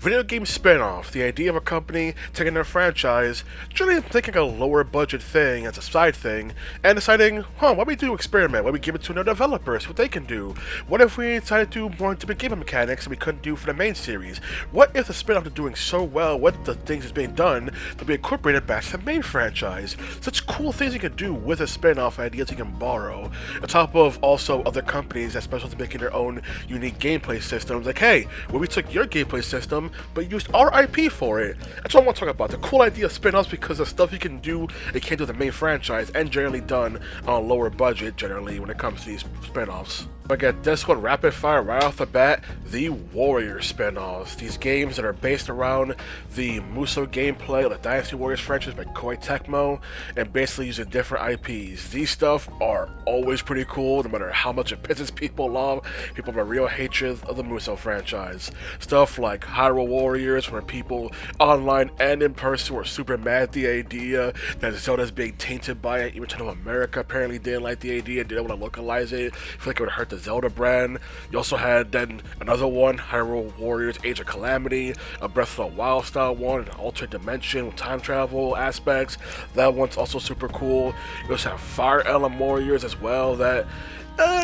Video game spin-off, the idea of a company taking their franchise, generally thinking a lower budget thing as a side thing, and deciding, why don't we do experiment? Why don't we give it to another developer, see what they can do? What if we decided to do more intimate game mechanics that we couldn't do for the main series? What if the spin-off is doing so well, what the things is being done, to be incorporated back to the main franchise? Such cool things you can do with a spin-off, ideas you can borrow, on top of also other companies that specialize in making their own unique gameplay systems, like, hey, well, we took your gameplay system, but used our IP for it. That's what I want to talk about. The cool idea of spin-offs, because of stuff you can do they can't do with the main franchise, and generally done on a lower budget, generally, when it comes to these spin-offs. I get this one rapid fire right off the bat, the Warrior spin-offs. These games that are based around the Musou gameplay of the Dynasty Warriors franchise by Koei Tecmo, and basically using different IPs. These stuff are always pretty cool, no matter how much it pisses people off. People have a real hatred of the Musou franchise. Stuff like Hyrule Warriors, where people online and in person were super mad at the idea that Zelda's being tainted by it. Even China of America apparently didn't like the idea, didn't want to localize it. I feel like it would hurt the Zelda brand. You also had then another one, Hyrule Warriors Age of Calamity, a Breath of the Wild style one, an alternate dimension with time travel aspects. That one's also super cool. You also have Fire Emblem Warriors as well that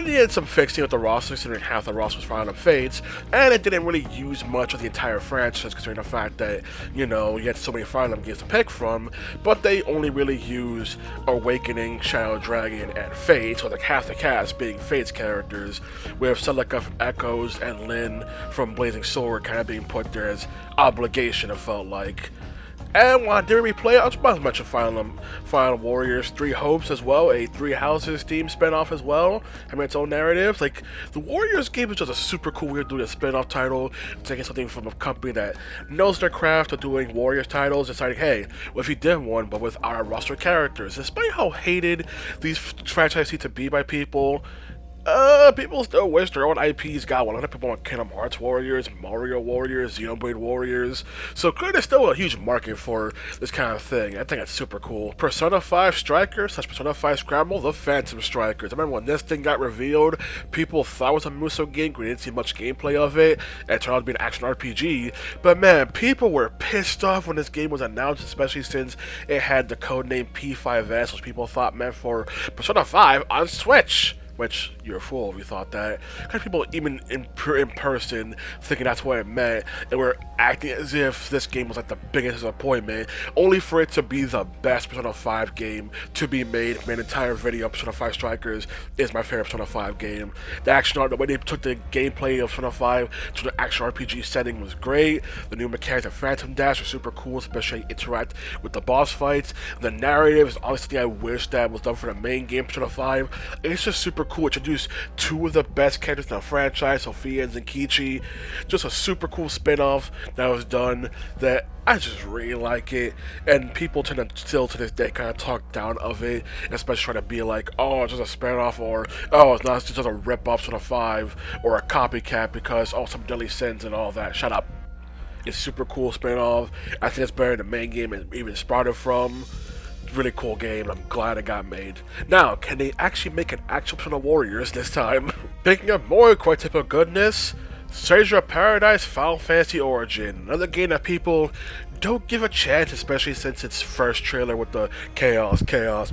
needed some fixing with the roster, considering half the roster was Fire Emblem Fates, and it didn't really use much of the entire franchise, considering the fact that, you know, you had so many Fire Emblem games to pick from, but they only really use Awakening, Shadow Dragon, and Fate, so like half the cast being Fate's characters, with Celica from Echoes and Lyn from Blazing Sword kind of being put there as obligation, it felt like. And when I did replay it, I was about to mention Final Warriors 3 Hopes as well, a Three Houses theme spinoff as well, having its own narratives. Like, the Warriors game is just a super cool way of doing a spinoff title, taking something from a company that knows their craft of doing Warriors titles, deciding, hey, what if we did one, but with our roster characters? Despite how hated these franchises seem to be by people, people still wish their own IPs got one. A lot of people want Kingdom Hearts Warriors, Mario Warriors, Xenoblade Warriors. So clearly there's still a huge market for this kind of thing. I think that's super cool. Persona 5 Strikers / Persona 5 Scramble, the Phantom Strikers. I remember when this thing got revealed, people thought it was a Musou game, we didn't see much gameplay of it, and it turned out to be an action RPG. But man, people were pissed off when this game was announced, especially since it had the codename P5S, which people thought meant for Persona 5 on Switch. Which, you're a fool if you thought that. Kind of people, even in person, thinking that's what it meant, and were acting as if this game was like the biggest disappointment, only for it to be the best Persona 5 game to be made. My entire video of Persona 5 Strikers is my favorite Persona 5 game. The action art, the way they took the gameplay of Persona 5 to the action RPG setting was great. The new mechanics of Phantom Dash are super cool, especially how you interact with the boss fights. The narrative is honestly I wish that was done for the main game, Persona 5. It's just super cool. Introduced two of the best characters in the franchise, Sophia and Zenkichi. Just a super cool spin-off that was done that I just really like it, and people tend to still to this day kind of talk down of it, especially trying to be like, oh, it's just a spin-off, or oh, it's not, it's just a rip-off sort of 5, or a copycat because, oh, some deadly sins and all that. Shut up. It's a super cool spin-off. I think it's better than the main game it even started from. Really cool game. I'm glad it got made. Now, can they actually make an actual Persona Warriors this time? Picking up more quite typical goodness, Stranger of Paradise Final Fantasy Origin. Another game that people don't give a chance, especially since its first trailer with the chaos. But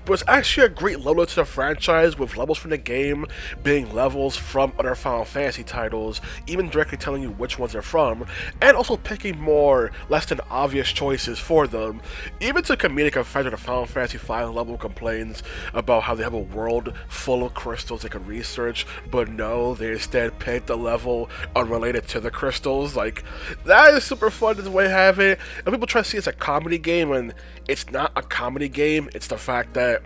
it's actually a great level to the franchise, with levels from the game being levels from other Final Fantasy titles, even directly telling you which ones they're from, and also picking more less than obvious choices for them. Even to comedic effect of the Final Fantasy V level complains about how they have a world full of crystals they can research, but no, they instead picked the level unrelated to the crystals. Like, that is super fun is way to have it. And people try to see it's a comedy game, and it's not a comedy game. It's the fact that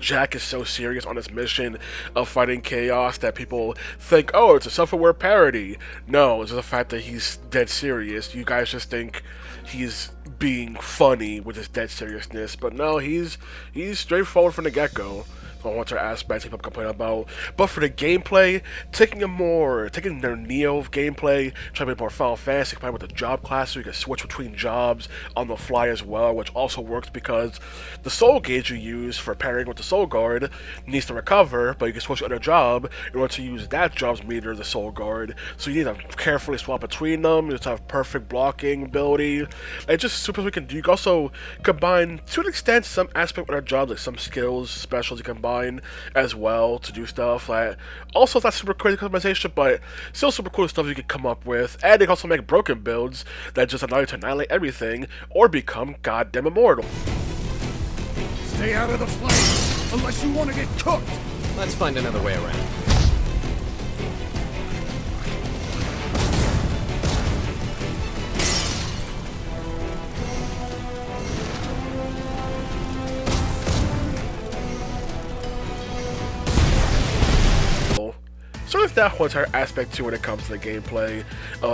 Jack is so serious on his mission of fighting chaos that people think, oh, it's a self-aware parody. No, it's just the fact that he's dead serious. You guys just think he's being funny with his dead seriousness, but no, he's straightforward from the get-go. Once our aspects people complain about. But for the gameplay, taking their Neo gameplay, trying to make more Final Fantasy, combined with the job class, so you can switch between jobs on the fly as well, which also works because the soul gauge you use for pairing with the soul guard needs to recover, but you can switch to other job in order to use that job's meter, the soul guard. So you need to carefully swap between them. You just have perfect blocking ability. It's just super we can do. You can also combine to an extent some aspect with our jobs, like some skills, specials you combine as well to do stuff. Like also it's not super crazy customization, but still super cool stuff you can come up with. And they can also make broken builds that just allow you to annihilate everything or become goddamn immortal. Stay out of the flame, unless you want to get cooked! Let's find another way around. So there's that whole entire aspect to when it comes to the gameplay,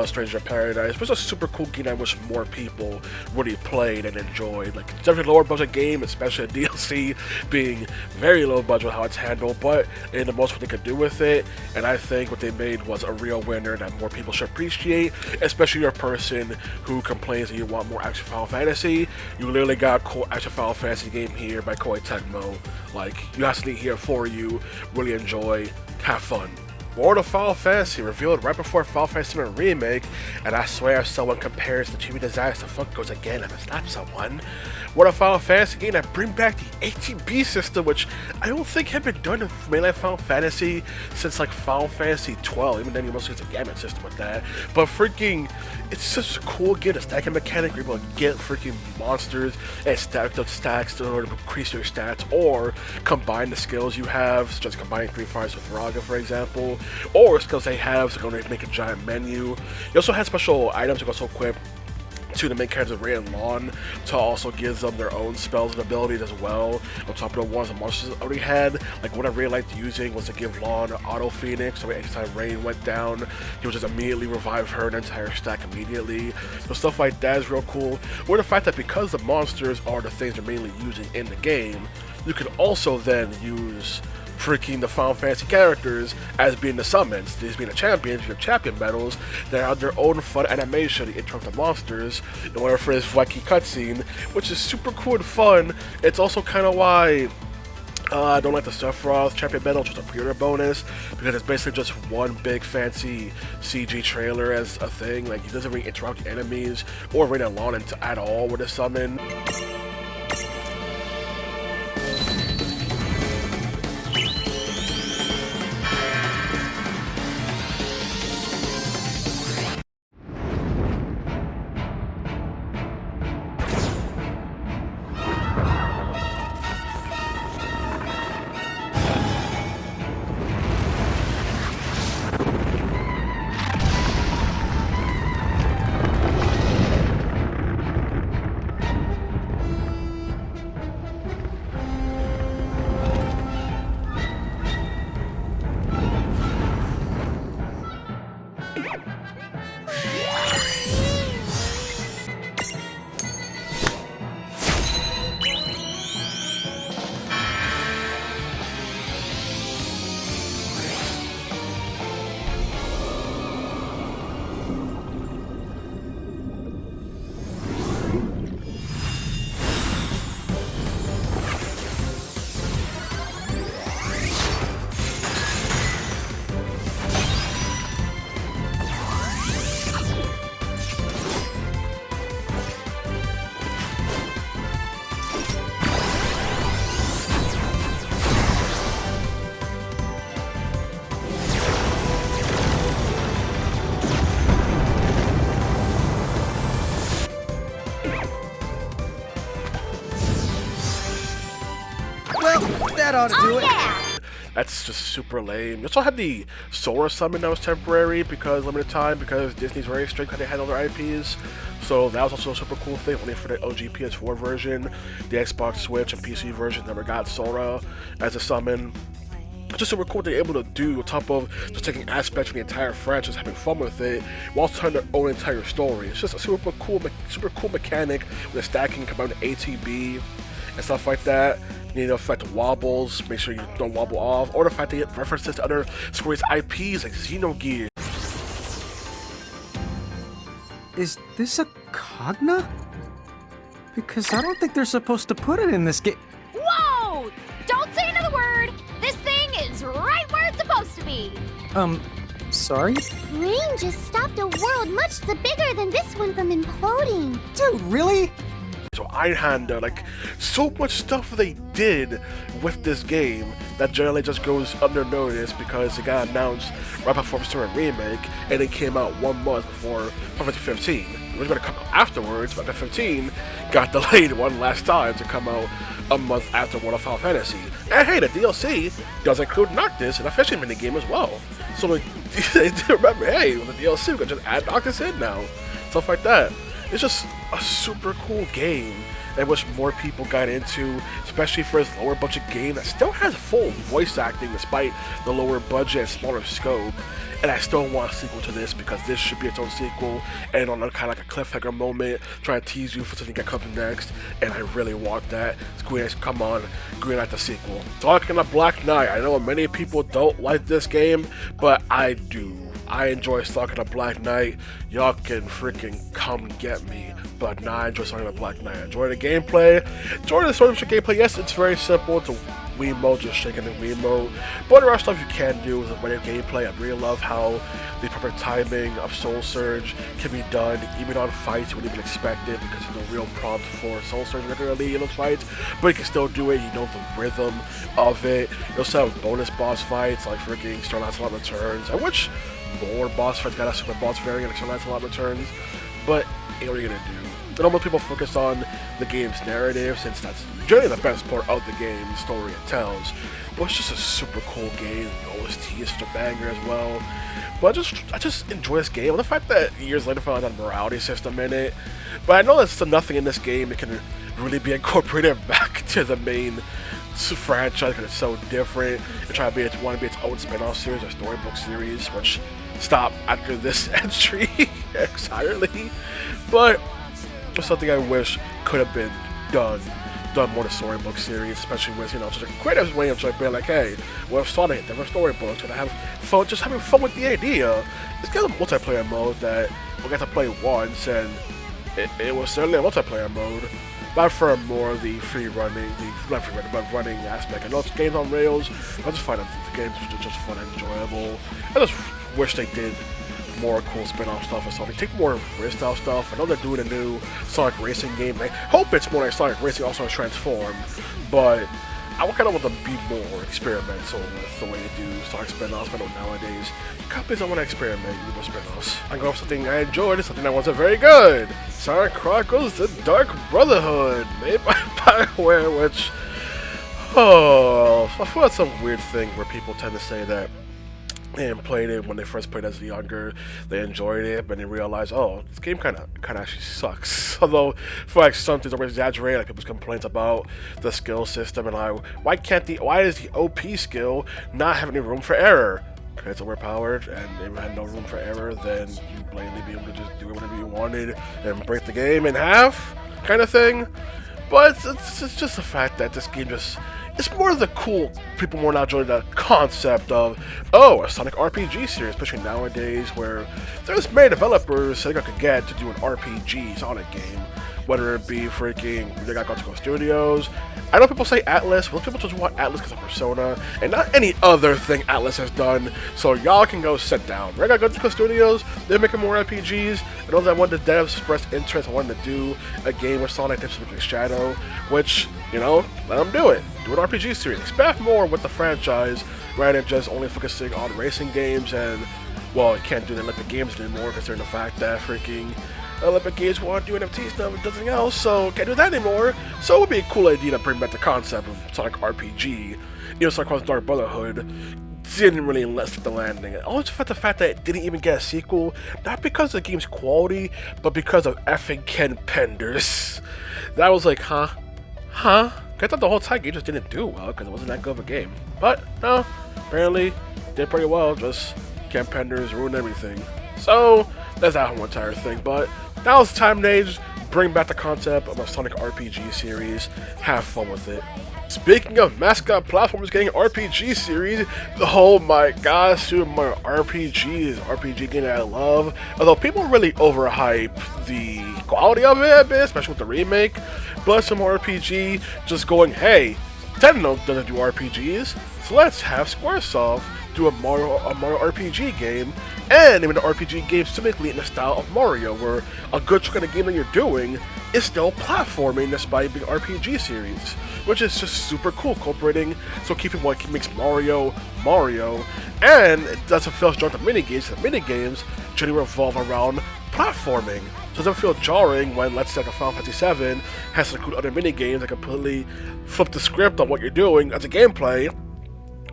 Stranger in Paradise, which is a super cool game I wish more people really played and enjoyed. Like, it's definitely a lower budget game, especially a DLC being very low budget with how it's handled, but in the most what they could do with it, and I think what they made was a real winner that more people should appreciate, especially you're a person who complains that you want more action Final Fantasy. You literally got a cool action Final Fantasy game here by Koei Tecmo. Like, you have something here for you, really enjoy, have fun. World of Final Fantasy revealed right before Final Fantasy VII Remake, and I swear if someone compares the two designs to fuck goes again, I'm gonna slap someone. World of Final Fantasy game that bring back the ATB system, which I don't think had been done in mainline Final Fantasy since like Final Fantasy 12. Even then, you mostly use a gamut system with that. But freaking, it's such a cool game. The stacking mechanic, you're able to get freaking monsters and stack up stacks in order to increase your stats, or combine the skills you have, such as combining 3 fires with Raga, for example, or skills they have, so going to make a giant menu. You also have special items you can also equip to the main characters of Ray and Lawn to also give them their own spells and abilities as well, on top of the ones the monsters already had. Like what I really liked using was to give Lawn Auto Phoenix, so every time Rain went down, he would just immediately revive her and entire stack immediately. So stuff like that is real cool. Or the fact that because the monsters are the things they're mainly using in the game, you can also then use freaking the Final Fantasy characters as being the summons, these being the champions, your champion medals, that have their own fun animation to interrupt the monsters in order for this wacky cutscene, which is super cool and fun. It's also kind of why I don't like the Sephiroth champion medal, which is a pre-order bonus, because it's basically just one big fancy CG trailer as a thing. Like, he doesn't really interrupt the enemies or Rain and Lawn at all with a summon. That ought to do it. That's just super lame. You also had the Sora summon that was temporary because limited time, because Disney's very strict how they handle their IPs. So that was also a super cool thing, only for the OG PS4 version. The Xbox Switch and PC version never got Sora as a summon. It's just super cool what they're able to do on top of just taking aspects from the entire franchise, having fun with it, while telling their own entire story. It's just a super cool mechanic with the stacking combined with ATB and stuff like that. You know, the fact that wobbles, make sure you don't wobble off, or the fact that it references to other Square's IPs like Xenogears. Is this a Cogna? Because I don't think they're supposed to put it in this game. Whoa! Don't say another word! This thing is right where it's supposed to be! Sorry? Rain just stopped a world much bigger than this one from imploding. Dude, really? So Einhander, like, so much stuff they did with this game that generally just goes unnoticed because it got announced right before the Story Remake, and it came out 1 month before Final Fantasy 15. It was going to come out afterwards, but the 15 got delayed one last time to come out a month after World of Final Fantasy. And hey, the DLC does include Noctis and a fishing minigame as well. So like, they did remember, hey, with the DLC, we can just add Noctis in now. Stuff like that. It's just a super cool game that wish more people got into, especially for this lower budget game that still has full voice acting despite the lower budget and smaller scope. And I still want a sequel to this because this should be its own sequel and on a kind of like a cliffhanger moment, trying to tease you for something that comes next. And I really want that. Square Enix, come on, greenlight the sequel. Talking of Black Knight, I know many people don't like this game, but I do. I enjoy Stalking the Black Knight. Y'all can freaking come get me. But nah, I enjoy Stalking the Black Knight. I enjoy the gameplay. Enjoy the story-mission gameplay. Yes, it's very simple. It's a Wiimote, just shaking the Wiimote. But there are stuff you can do with a better gameplay. I really love how the perfect timing of Soul Surge can be done, even on fights you wouldn't even expect it, because there's no real prompt for Soul Surge regularly in those fights. But you can still do it. You know the rhythm of it. You also have bonus boss fights, like freaking Star Lancelot Returns. I wish more boss fights got a super boss variant like Star Lancelot Returns, but what are you gonna do? And almost people focus on the game's narrative, since that's generally the best part of the game, the story it tells. But it's just a super cool game. The OST is such a banger as well. But I just enjoy this game. And the fact that years later found a morality system in it. But I know there's still nothing in this game that can really be incorporated back to the main franchise because it's so different. They try to want to be its own spin-off series or storybook series, which stopped after this entry entirely. But it's something I wish could have been done more the storybook series, especially with, you know, such a creative way of like being like, hey, what if Sonic different storybooks, and I have fun, just having fun with the idea. It's kind of a multiplayer mode that we got to play once, and it was certainly a multiplayer mode. But I prefer more the running aspect. I know it's games on rails, but I just find that the games are just fun and enjoyable. I just wish they did more cool spin-off stuff with Sonic. Take more race-style stuff. I know they're doing a new Sonic Racing game. I hope it's more like Sonic Racing, also Transform, but I kind of want them to be more experimental with the way they do Sonic spin-offs. I know nowadays companies don't want to experiment with spin-offs. I'm going with something I enjoyed, something that wasn't very good. Sonic Chronicles: The Dark Brotherhood, made by BioWare, which, I feel that's some weird thing where people tend to say that they played it when they first played as younger, they enjoyed it, but they realized, oh, this game kind of actually sucks. Although, I feel like some things are exaggerated, like people's complaints about the skill system, and why is the OP skill not have any room for error? Because it's overpowered, and if it had no room for error, then you blatantly be able to just do whatever you wanted and break the game in half, kind of thing. But it's just the fact that this game it's more the cool people more now enjoy the concept of, oh, a Sonic RPG series, especially nowadays where there's many developers that could get to do an RPG Sonic game, whether it be freaking, they got Go Studios. I know people say Atlas, well, people just want Atlas because of Persona, and not any other thing Atlas has done, so y'all can go sit down. They got Go Studios, they're making more RPGs, and those that want the devs expressed interest and wanted to do a game with Sonic, specifically Shadow, which, you know, let them do it. Do an RPG series. Expand more with the franchise rather than just only focusing on racing games. And, well, you can't do the Olympic Games anymore considering the fact that freaking Olympic Games want to do NFT stuff and nothing else, so can't do that anymore. So it would be a cool idea to bring back the concept of Sonic RPG. You know, Sonic Cross Dark Brotherhood didn't really let the landing. Also for the fact that it didn't even get a sequel, not because of the game's quality, but because of effing Ken Penders. That was like, huh? I thought the whole time game just didn't do well because it wasn't that good of a game. But no, apparently did pretty well. Just Ken Penders ruined everything. So that's that whole entire thing. But Now it's time to bring back the concept of a Sonic RPG series. Have fun with it. Speaking of mascot platformers getting an RPG series, oh my gosh, Super Mario RPG is an RPG game that I love. Although people really overhype the quality of it a bit, especially with the remake. But some RPG just going, hey, Nintendo doesn't do RPGs, so let's have Squaresoft do a Mario RPG game, and even an RPG game specifically in the style of Mario, where a good chunk of the game that you're doing is still platforming despite being an RPG series, which is just super cool, incorporating, so keeping what makes Mario, Mario, and it doesn't feel as jarring to minigames, the minigames generally revolve around platforming. So it doesn't feel jarring when, let's say, like a Final Fantasy VII has to include other minigames that completely flip the script on what you're doing as a gameplay.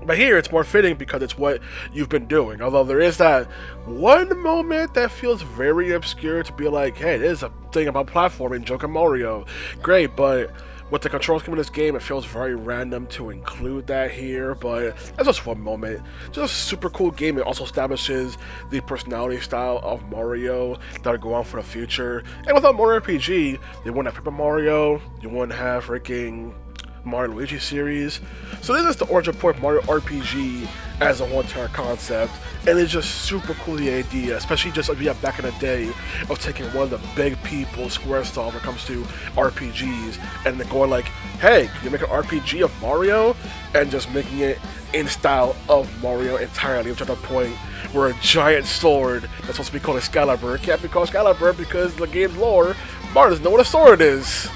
But here, it's more fitting because it's what you've been doing. Although there is that one moment that feels very obscure to be like, hey, there's a thing about platforming, Joker Mario. Great, but with the controls coming in this game, it feels very random to include that here. But that's just one moment. Just a super cool game. It also establishes the personality style of Mario that would go on for the future. And without Mario RPG, you wouldn't have Paper Mario, you wouldn't have freaking Mario Luigi series. So this is the origin point of Mario RPG as a whole entire concept, and it's just super cool, the idea, especially just like back in the day of taking one of the big people, Squaresoft, when it comes to RPGs, and then going like, hey, can you make an RPG of Mario? And just making it in style of Mario entirely, which at the point where a giant sword that's supposed to be called Excalibur can't be called Excalibur because the game's lore, Mario doesn't know what a sword is.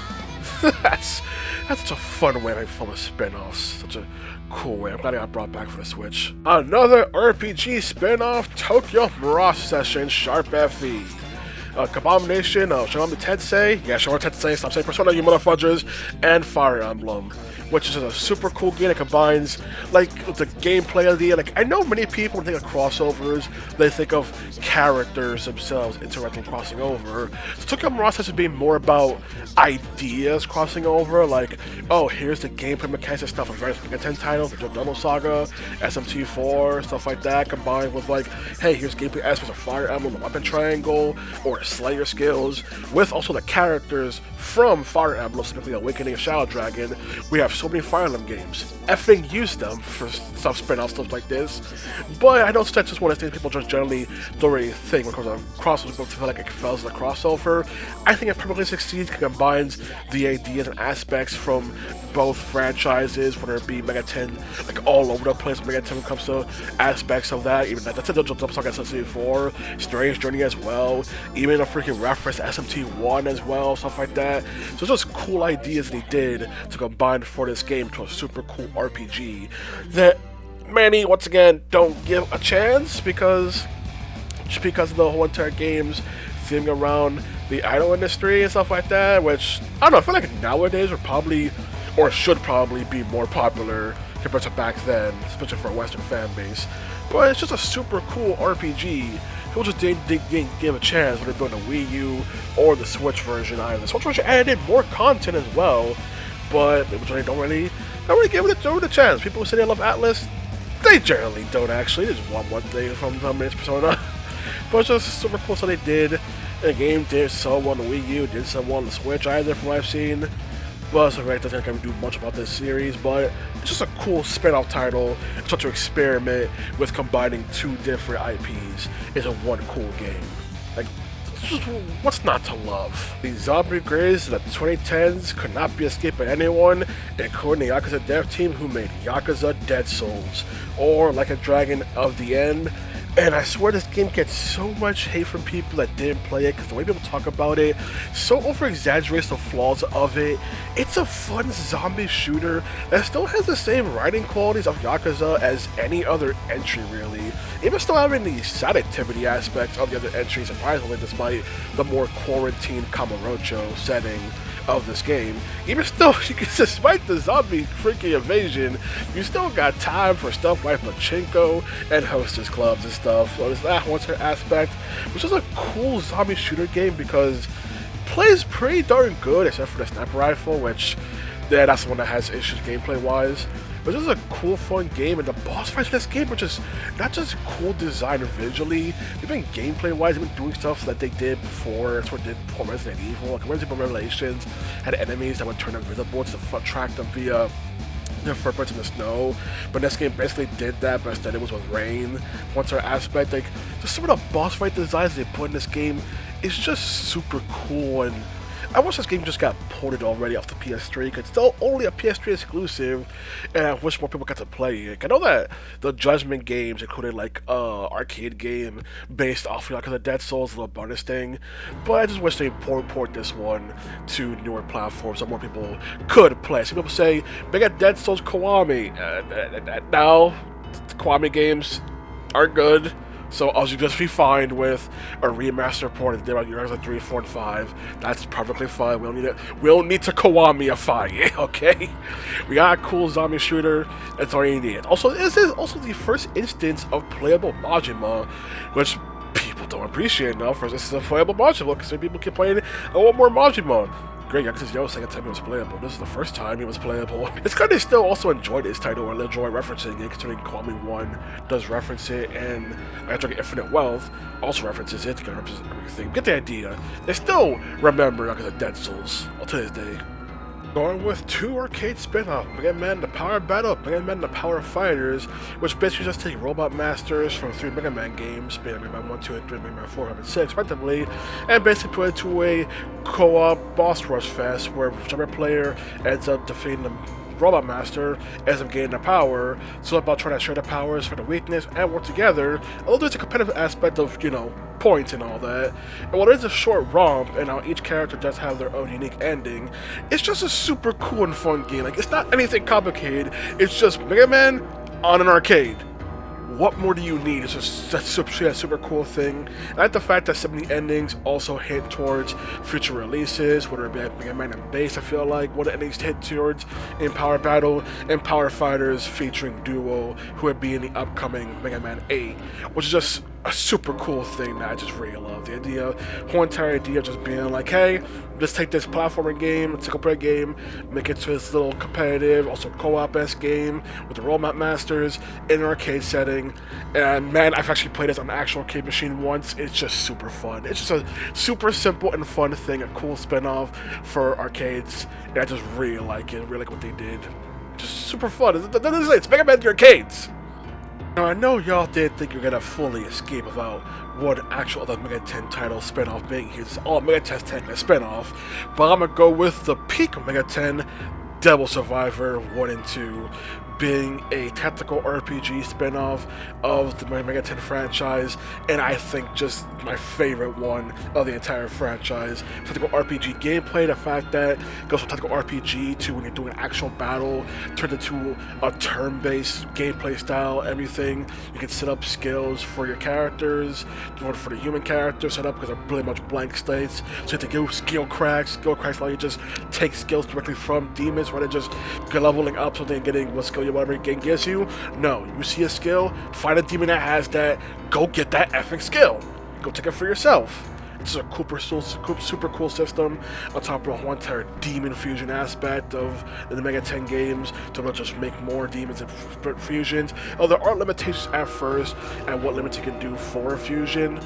That's such a fun way to make fun of spin-offs. Such a cool way. I'm glad I got brought back for the Switch. Another RPG spin-off, Tokyo Mirage Session Sharp FE. A combination of Tensei, Tensei, stop saying Persona, you motherfuckers, and Fire Emblem, which is a super cool game that combines, like, the gameplay idea. Like, I know many people, when they think of crossovers, they think of characters themselves interacting, crossing over. So Tokyo Mirage has to be more about ideas crossing over, like, oh, here's the gameplay mechanics and stuff of various Mega 10 titles, the Dono Saga, SMT4, stuff like that, combined with, like, hey, here's gameplay aspects of Fire Emblem, the weapon triangle, or Slayer skills, with also the characters from Fire Emblem, specifically Awakening of Shadow Dragon. We have so many Fire Emblem games. Effing use them for stuff, spin-off stuff like this. But I know that's just one of the things people just generally don't really think when it comes to crossovers, but feel like it fails as a crossover. I think it perfectly succeeds, combines the ideas and aspects from both franchises, whether it be Mega 10, like all over the place. Mega 10 when it comes to aspects of that, even that's a Jump Saga SMT4, Strange Journey as well, even a freaking reference to SMT1 as well, stuff like that. So it's just cool ideas that he did to combine for this game to a super cool RPG that many, once again, don't give a chance because of the whole entire game's theming around the idol industry and stuff like that, which, I don't know, I feel like nowadays are probably, or should probably be more popular compared to back then, especially for a Western fan base. But it's just a super cool RPG. People just didn't give a chance when they're building a Wii U or the Switch version either. The Switch version added more content as well, but they don't really give it a chance. People who say they love Atlas, they generally don't actually. They just want one thing from them, it's Persona. But it's just super cool so they did. The game did so well on the Wii U, did so well on the Switch either from what I've seen. But so right, doesn't kind of do much about this series, but it's just a cool spin-off title. It's such to experiment with combining two different IPs into one cool game. Like, just, what's not to love? The zombie craze of the 2010s could not be escaped by anyone, including the Yakuza dev team who made Yakuza Dead Souls, or Like a Dragon of the End. And I swear this game gets so much hate from people that didn't play it because the way people talk about it so over-exaggerates the flaws of it. It's a fun zombie shooter that still has the same writing qualities of Yakuza as any other entry, really. Even still having the side activity aspects of the other entries, surprisingly, despite the more quarantined Kamurocho setting of this game. Even still, despite the zombie freaking invasion, you still got time for stuff like pachinko and hostess clubs and stuff. So there's that one aspect, which is a cool zombie shooter game because it plays pretty darn good, except for the sniper rifle, which that's the one that has issues gameplay wise. But this is a cool, fun game, and the boss fights in this game are just not just cool design visually. They've been gameplay-wise, they've been doing stuff that they did before. That's what they did before Resident Evil. Like Resident Evil Revelations had enemies that would turn invisible to track them via their footprints in the snow. But this game basically did that, but instead it was with rain. Once our aspect, like just some of the boss fight designs they put in this game is just super cool. And I wish this game just got ported already off the PS3, because it's still only a PS3 exclusive, and I wish more people got to play it. I know that the Judgment games included like arcade game based off of the Dead Souls little bonus thing, but I just wish they port this one to newer platforms so more people could play. Some people say, they got Dead Souls Kiwami. Now, the Kiwami games are good. So I'll just be fine with a remaster port of Yakuza 3, 4, and 5. That's perfectly fine. We don't need to Kiwami-ify it, okay? We got a cool zombie shooter. That's all you need. Also, this is also the first instance of playable Majima, which people don't appreciate enough. This is a playable Majima, because people keep playing it. I want more Majima. Great, Yakuza 0 second time it was playable. This is the first time it was playable. It's kind of still also enjoy this title, or enjoy referencing it, considering Kiwami 1 does reference it, and after Infinite Wealth also references it, to kind of represent everything. Get the idea. They still remember Yakuza Dead Souls to this day. Going with two arcade spin-off, Megami The Power Battle, Megami The Power Fighters, which basically just take robot masters from 3 Mega Man games, Mega Man 1, 2, and 3, Mega Man 4, 5, and 6, respectively, and basically put it to a co-op boss rush fest where whichever player ends up defeating the Robot Master ends up gaining the power. So it's about trying to share the powers for the weakness and work together. Although there's a competitive aspect of, points and all that. And while it is a short romp, and how each character does have their own unique ending, it's just a super cool and fun game. Like, it's not anything complicated. It's just Mega Man on an arcade. What more do you need? It's just a super cool thing. I like the fact that some of the endings also hint towards future releases, whether it be Mega Man and Base, I feel like, what the endings hit towards in Power Battle and Power Fighters featuring Duo, who would be in the upcoming Mega Man 8, which is just a super cool thing that I just really love. The whole entire idea of just being like, hey, let's take this platforming game, single player game, make it to this little competitive, also co-op-esque game with the Robot Masters in an arcade setting. And man, I've actually played this on an actual arcade machine once. It's just super fun. It's just a super simple and fun thing, a cool spin-off for arcades, and I just really like it. Really like what they did. Just super fun. It's Mega Man the arcades. Now, I know y'all didn't think you're gonna fully escape without one actual other Mega 10 title spin-off being here. It's all Mega 10 technically spin-off, but I'm gonna go with the peak of Mega 10, Devil Survivor 1 and 2, being a tactical RPG spin-off of the Mega 10 franchise, and I think just my favorite one of the entire franchise. Tactical RPG gameplay, the fact that it goes from tactical RPG to when you're doing an actual battle, turned into a turn-based gameplay style, everything. You can set up skills for your characters, for the human characters set up because they're pretty much blank states, so you have to do skill cracks allow you just take skills directly from demons rather than just leveling up something and getting what skill whatever your game gives you. No, you see a skill, find a demon that has that, go get that effing skill. Go take it for yourself. It's a super cool system on top of a whole entire demon fusion aspect of the Mega 10 games to just make more demons and fusions. Oh, there are limitations at first and what limits you can do for a fusion,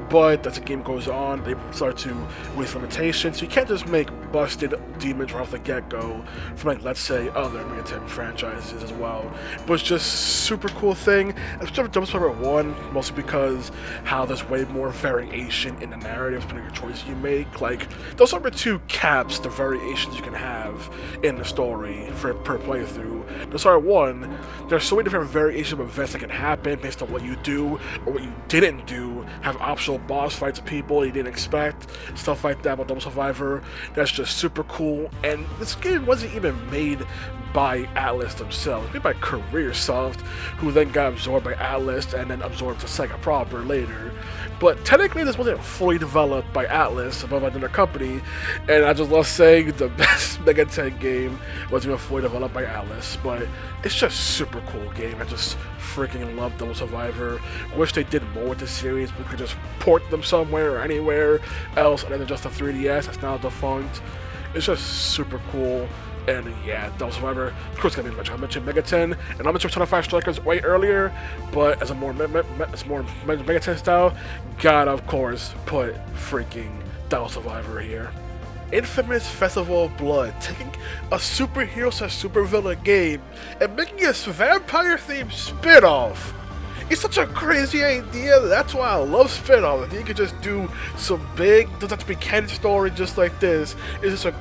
but as the game goes on, they start to release limitations. So you can't just make busted demons right off the get-go from, like, let's say, other Mega 10 franchises as well. But it's just super cool thing. Especially Devil Survivor 1, mostly because how there's way more variation in the narrative depending on your choices you make. Like, those number 2 caps the variations you can have in the story per playthrough. The Star 1, there's so many different variations of events that can happen based on what you do or what you didn't do. Have optional boss fights with people you didn't expect, stuff like that about Double Survivor. That's just super cool. And this game wasn't even made by Atlas themselves. It's made by CareerSoft, who then got absorbed by Atlas and then absorbed to Sega proper later. But technically this wasn't fully developed by Atlas, above another company, and I just love saying the best Mega 10 game wasn't even fully developed by Atlas, but it's just super cool game. I just freaking love Double Survivor. Wish they did more with the series. We could just port them somewhere or anywhere else other than just the 3DS that's now defunct. It's just super cool. And yeah, Devil Survivor, of course, gonna be mentioned. I mentioned Megaten, and I mentioned Persona 5 Strikers way earlier, but as a more Megaten style, gotta of course put freaking Devil Survivor here. Infamous Festival of Blood, taking a superhero / supervillain game and making a vampire-themed spin-off. It's such a crazy idea. That's why I love spin-offs. You can just do some big, doesn't have to be canon story just like this. It's just a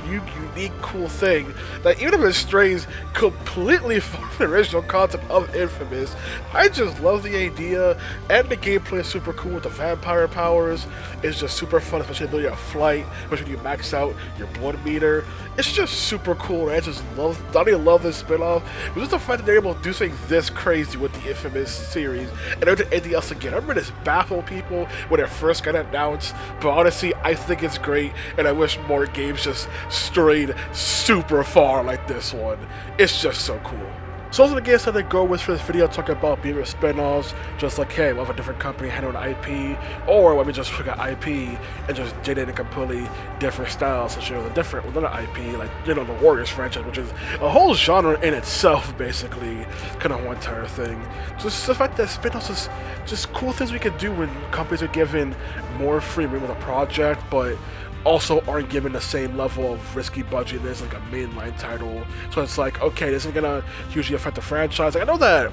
unique, cool thing that even if it strays completely from the original concept of Infamous, I just love the idea, and the gameplay is super cool with the vampire powers. It's just super fun, especially the ability of flight, especially when you max out your blood meter. It's just super cool, and I just not only love this spin-off, but just the fact that they're able to do something this crazy with the Infamous series, and never did anything else again. I remember this baffled people when it first got announced, but honestly, I think it's great, and I wish more games just strayed super far like this one. It's just so cool. So those are the games that they go with for this video, talking about being with spin-offs, just like, hey, we'll have a different company handle an IP, or when we just took an IP and just did it in a completely different style, so it was a different, within an IP, like, you know, the Warriors franchise, which is a whole genre in itself, basically, kind of one entire thing. Just the fact that spin-offs is just cool things we could do when companies are given more freedom with a project, but also aren't given the same level of risky budget as like a mainline title. So it's like, okay, this isn't gonna hugely affect the franchise. Like, I know that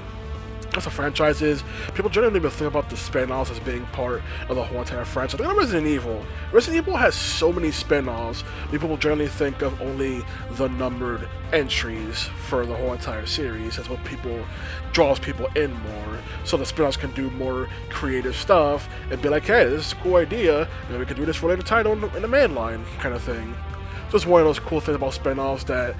as a franchise is, people generally think about the spin-offs as being part of the whole entire franchise. Look at Resident Evil. Resident Evil has so many spin-offs, people generally think of only the numbered entries for the whole entire series. That's what draws people in more. So the spin-offs can do more creative stuff and be like, hey, this is a cool idea, and we can do this for a later title in the mainline kind of thing. So it's one of those cool things about spin-offs that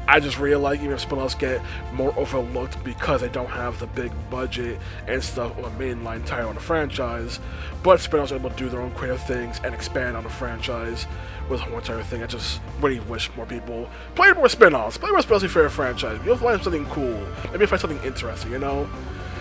I just realize even if spin-offs get more overlooked because they don't have the big budget and stuff on a mainline title in the franchise, but spin-offs are able to do their own creative things and expand on the franchise with the whole entire thing. I just really wish more people play more spin-offs. Play more spin-offs for your franchise. You'll find something cool. Maybe you'll find something interesting, you know?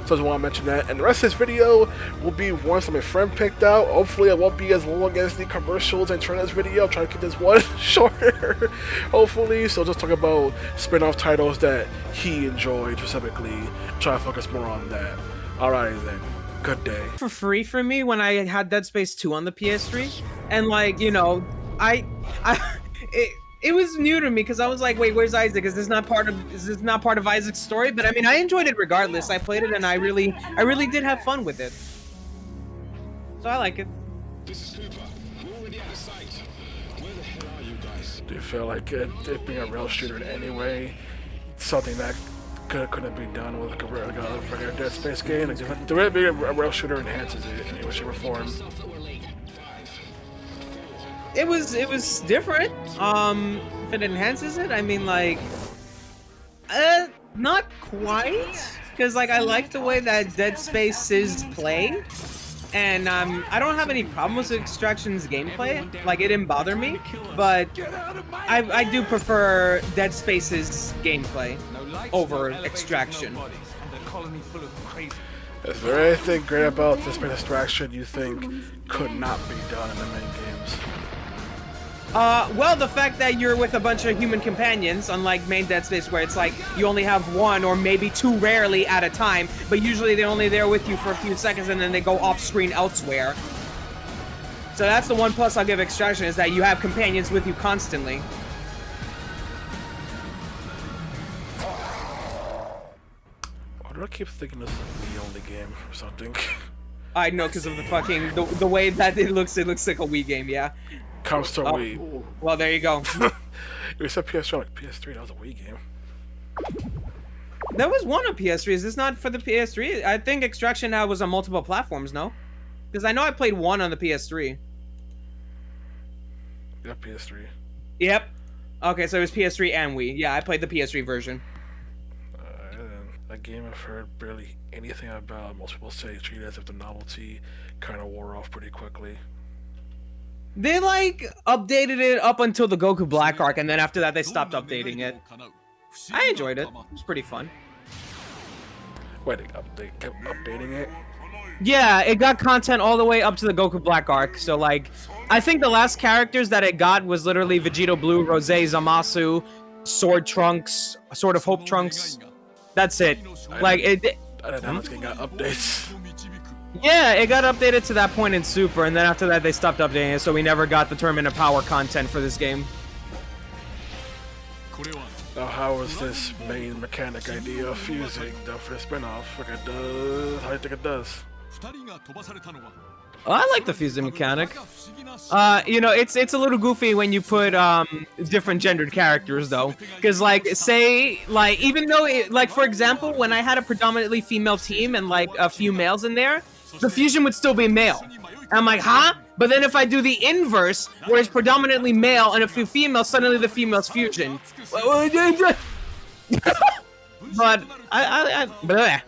So I just want to mention that. And the rest of this video will be ones that my friend picked out. Hopefully it won't be as long as the commercials and trailers video. I'm trying to keep this one shorter, hopefully. So just talk about spin-off titles that he enjoyed specifically. Try to focus more on that. Alrighty then. Good day. For free for me when I had Dead Space 2 on the PS3, and like, you know, it was new to me because I was like, wait, where's Isaac? Is this not part of Isaac's story? But I mean, I enjoyed it regardless. I played it and I really did have fun with it. So I like it. This is Cooper. We're already at the site. Where the hell are you guys? Do you feel like it being a rail shooter in any way, something that couldn't be done with like a regular Dead Space game? Like, the way being a rail shooter enhances it in any way, shape, or form. It was different. If it enhances it, I mean, like, not quite, because like I like the way that Dead Space is played, and I don't have any problems with Extraction's gameplay. Like, it didn't bother me, but I do prefer Dead Space's gameplay over Extraction. Is there anything great about this Extraction you think could not be done in the main games? Well, the fact that you're with a bunch of human companions, unlike main Dead Space where it's like you only have one or maybe two rarely at a time, but usually they're only there with you for a few seconds and then they go off screen elsewhere. So that's the one plus I'll give Extraction, is that you have companions with you constantly. Why do I keep thinking this is the only game or something? I know, because of the fucking, the way that it looks like a Wii game, yeah. Comes to Wii. Well, there you go. You said PS3, like PS3, that was a Wii game. There was one on PS3. Is this not for the PS3? I think Extraction now was on multiple platforms, no? Because I know I played one on the PS3. Yeah, PS3. Yep. Okay, so it was PS3 and Wii. Yeah, I played the PS3 version. That game I've heard barely anything about. Most people say treat it as if the novelty kind of wore off pretty quickly. They, like, updated it up until the Goku Black arc, and then after that they stopped updating it. I enjoyed it. It was pretty fun. Wait, they kept updating it? Yeah, it got content all the way up to the Goku Black arc, so, like, I think the last characters that it got was literally Vegito Blue, Rosé, Zamasu, Sword Trunks, Sword of Hope Trunks. That's it. Like it. I didn't know this game got updates. Yeah, it got updated to that point in Super, and then after that they stopped updating it, so we never got the Tournament of Power content for this game. Now, how is this main mechanic idea fusing though for the spin-off? Like it does. How do you think it does? Oh, I like the fusing mechanic. You know, it's a little goofy when you put different gendered characters though, because like say like even though like for example when I had a predominantly female team and like a few males in there, the fusion would still be male. And I'm like, huh? But then if I do the inverse, where it's predominantly male and a few females, suddenly the females fusion. But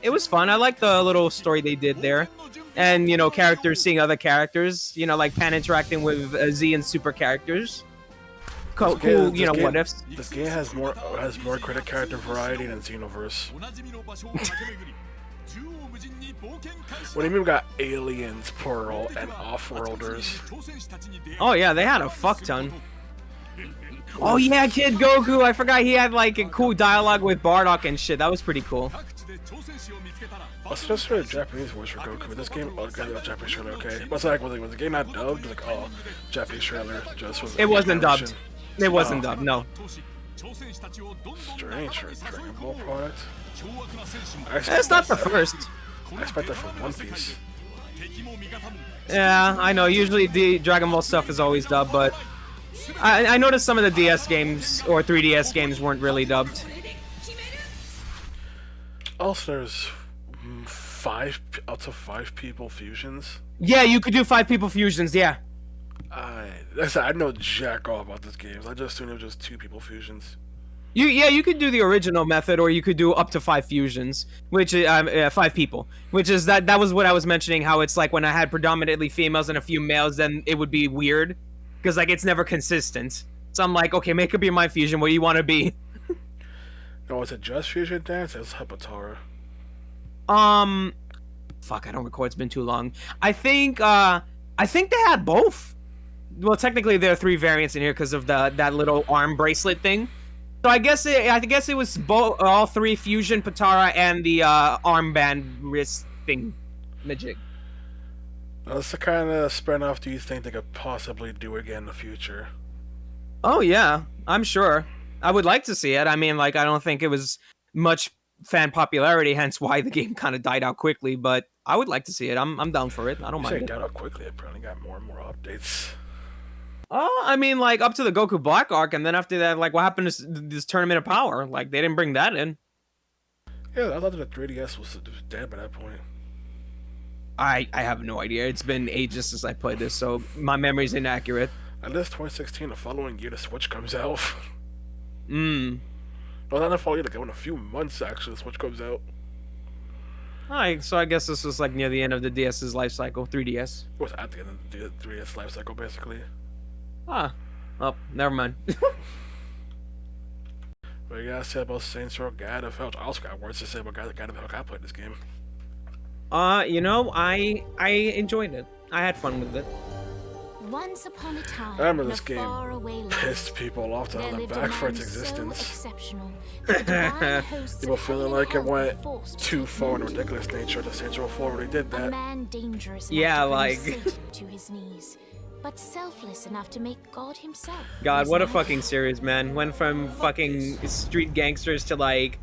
it was fun. I like the little story they did there. And, you know, characters seeing other characters, you know, like Pan interacting with Z and Super characters. Cool, you know, what ifs. This game has more critic character variety than Xenoverse. When even got aliens, plural, and off-worlders. Oh yeah, they had a fuck ton. Oh yeah, Kid Goku, I forgot he had like a cool dialogue with Bardock and shit. That was pretty cool. Also, just for a Japanese voice for Goku, but this game, oh, Japanese trailer, okay. What's like, was the game not dubbed? Like, oh, Japanese trailer just was. It wasn't dubbed. It wasn't dubbed, no. Strange for a Dragon Ball product. It's not the first. I expect that from One Piece. Yeah, I know. Usually the Dragon Ball stuff is always dubbed, but I noticed some of the DS games or 3DS games weren't really dubbed. Also, there's up to 5 people fusions. Yeah, you could do 5 people fusions. Yeah. I know jack all about this game. I just assumed it was just 2 people fusions. You could do the original method, or you could do up to 5 fusions, which 5 people, which is that was what I was mentioning. How it's like when I had predominantly females and a few males, then it would be weird, because like it's never consistent. So I'm like, okay, make up your mind, fusion. What do you want to be? No, is it just fusion dance? It's Hepatara. Fuck, I don't recall. It's been too long. I think they had both. Well, technically there are 3 variants in here because of that little arm bracelet thing. So I guess it was both, all 3 fusion, Patara, and the armband wrist thing, magic. That's the kind of spin-off do you think they could possibly do again in the future? Oh yeah, I'm sure. I would like to see it. I mean, like I don't think it was much fan popularity, hence why the game kind of died out quickly. But I would like to see it. I'm down for it. I don't mind. It died out quickly. It probably got more and more updates. Oh, I mean, like, up to the Goku Black arc, and then after that, like, what happened to this Tournament of Power? Like, they didn't bring that in. Yeah, I thought that the 3DS was dead by that point. I have no idea. It's been ages since I played this, so my memory's inaccurate. At least 2016, the following year, the Switch comes out. No, not the following year, like, in a few months, actually, the Switch comes out. Alright, so I guess this was, like, near the end of the DS's life cycle, 3DS. It was at the end of the 3DS life cycle, basically. Ah. Oh, never mind. What you gotta say about Saints Row God of Hell? I also got words to say about God of Hell. I played this game. You know, I enjoyed it. I had fun with it. Once upon a time, I remember in this a game faraway land, pissed people off to there have lived it a back for man its existence. So exceptional that the divine hosts People of feeling heaven like it and hell were went forced to too far in a take ridiculous nature. The Saints Row 4 already did a that. man dangerous Yeah, enough to like- bring Satan to his knees, but selfless enough to make God himself. God, his what a knight. fucking series, man. Went from fucking street gangsters to, like,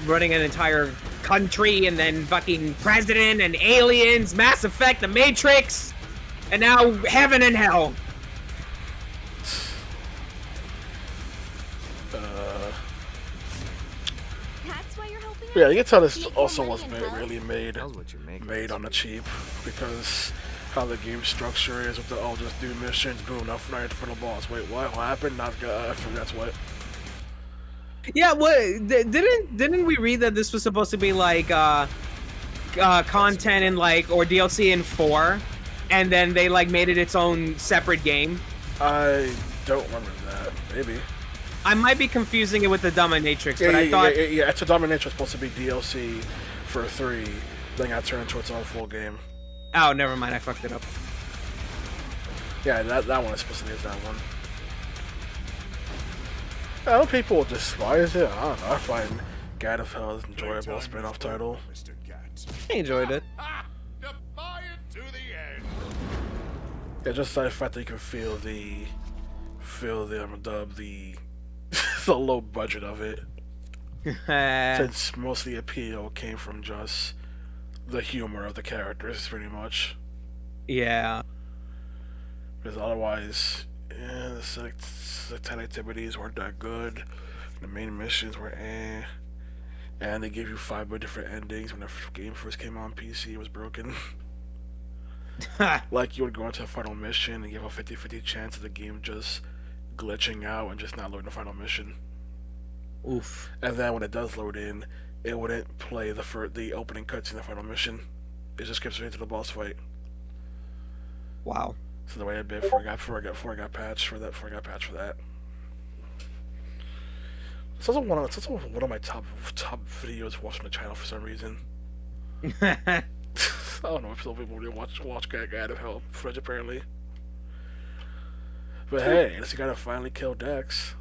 running an entire country, and then fucking president and aliens, Mass Effect, The Matrix, and now heaven and hell. That's why you're helping Yeah, us? you can tell this Need also more was money and really made on the cheap, because how the game structure is with the just do missions, boom, now right for the boss. Wait, what happened? Not that's what. Yeah, what didn't we read that this was supposed to be like content in like or DLC in 4, and then they like made it its own separate game? I don't remember that. Maybe. I might be confusing it with the Dominatrix, Yeah, but I thought yeah, it's a Dominatrix supposed to be DLC for 3, then got turned into its own full game. oh, never mind, I fucked it up. Yeah, that one is supposed to be that one. I know people will despise it. I don't know. I find God of Hell is an enjoyable spin-off title. Mr. Gat. I enjoyed it. Defiant to the end. Yeah, just the fact that you can feel the the low budget of it. Since most of the appeal came from just the humor of the characters, pretty much. Yeah. Because otherwise, yeah, the select activities weren't that good. The main missions were eh. And they gave you 5 different endings when the game first came on PC. It was broken. Like, you would go into a final mission and you have a 50-50 chance of the game just glitching out and just not loading the final mission. Oof. And then when it does load in, it wouldn't play the opening cutscene, the final mission. It just skips straight to the boss fight. Wow. So the way I did before I got patched for that. It's also one of my top videos watching the channel for some reason. I don't know if some people really watch God of Hell footage apparently. But hey, at least you gotta finally kill Dex.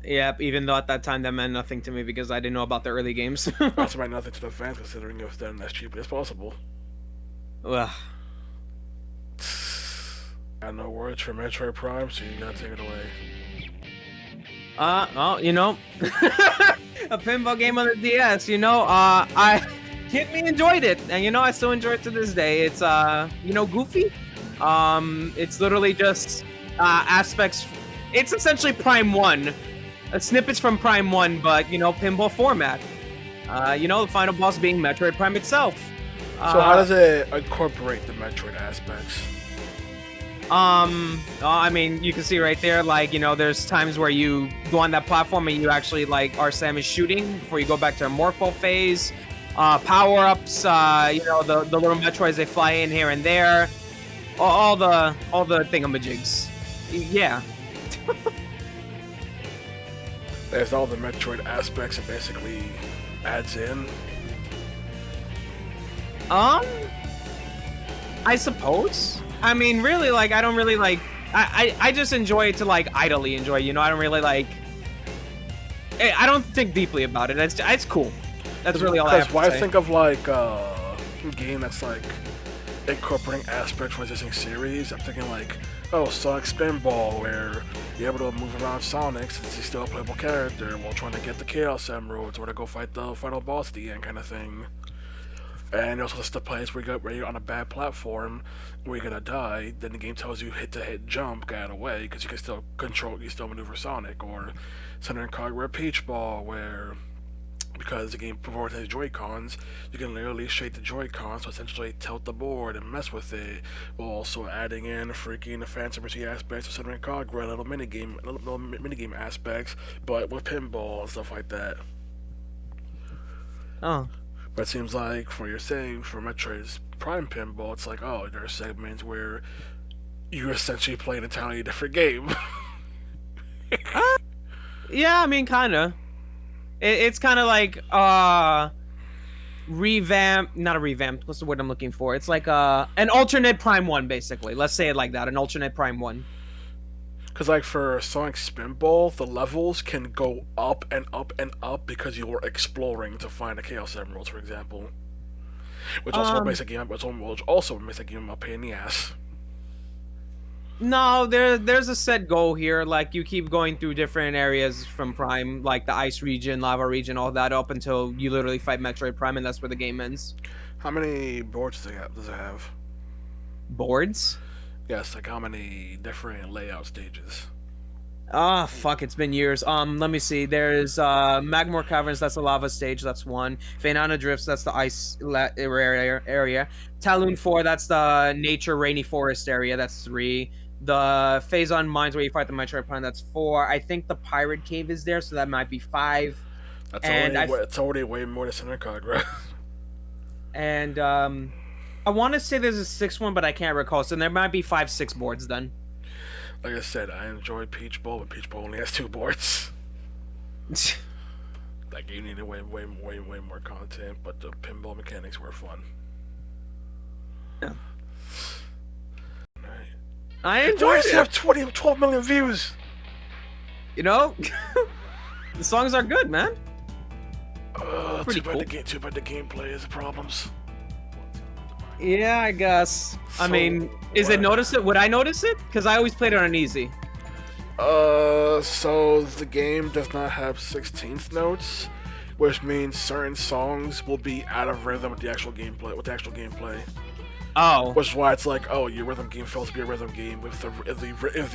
Yep, even though at that time that meant nothing to me because I didn't know about the early games. Also meant nothing to the fans considering it was done as cheaply as possible. Ugh. Got no words for Metroid Prime, so you gotta take it away. Well, you know, a pinball game on the DS, you know, me enjoyed it, and you know, I still enjoy it to this day. It's, you know, goofy. It's literally just, aspects, it's essentially Prime 1, snippets from Prime 1, but, you know, pinball format. You know, the final boss being Metroid Prime itself. So how does it incorporate the Metroid aspects? I mean, you can see right there, like, you know, there's times where you go on that platform and you actually, like, are Samus shooting before you go back to a Morpho phase. Power-ups, you know, the little Metroids, they fly in here and there. All the thingamajigs. Yeah. There's all the Metroid aspects it basically adds in. I suppose. I mean, really, like, I don't really, like... I just enjoy it to, like, idly enjoy, you know? I don't really, like... I don't think deeply about it. It's cool. That's really all I have to say. Because why think of, like, a game that's, like, incorporating aspects from existing series? I'm thinking, like, oh, Sonic Spinball, where you're able to move around Sonic since he's still a playable character while trying to get the Chaos Emeralds or to go fight the final boss at the end kind of thing. And also just the place where you're on a bad platform where you're gonna die, then the game tells you hit to hit jump, get out of the way, because you can still maneuver Sonic, or Center Cog where Peach Ball, where because the game prioritizes Joy-Cons, you can literally shake the Joy-Cons to essentially tilt the board and mess with it, while also adding in freaking the fantasy aspects of Center Cog where little minigame aspects, but with pinball and stuff like that. Oh. But it seems like, from what you're saying, for Metroid's Prime Pinball, it's like, oh, there are segments where you essentially play an entirely different game. Yeah, I mean, kinda. It's kind of like, not a revamped, what's the word I'm looking for? It's like, an alternate Prime 1, basically. Let's say it like that, an alternate Prime 1. Because, like, for Sonic Spinball, the levels can go up and up and up because you were exploring to find the Chaos Emeralds, for example. Which also makes the game a pain in the ass. No, there's a set goal here. Like, you keep going through different areas from Prime, like the Ice region, Lava region, all that, up until you literally fight Metroid Prime, and that's where the game ends. How many boards does it have? Boards? Yes, like how many different layout stages? Ah, fuck, it's been years. Let me see. There's Magmore Caverns, that's the lava stage, that's one. Feinana Drifts, that's the ice area. Talon 4, that's the nature rainy forest area, that's 3. The Phazon Mines where you fight the Metroid Prime, that's 4. I think the Pirate Cave is there, so that might be 5. It's already way more than Center Cog, right? And I want to say there's a 6th one, but I can't recall. So there might be 5, 6 boards then. Like I said, I enjoyed Peach Bowl, but Peach Bowl only has 2 boards. Like, you needed way more content, but the pinball mechanics were fun. Yeah. Right. I enjoyed Why it. does it have 12 million views? You know, the songs are good, man. Pretty too bad cool. too bad the gameplay is the problems. Yeah, I guess. I So, mean, is it noticeable? Would I notice it? Because I always played it on easy. So the game does not have 16th notes, which means certain songs will be out of rhythm with the actual gameplay. Oh. Which is why it's like, oh, your rhythm game fails to be a rhythm game if the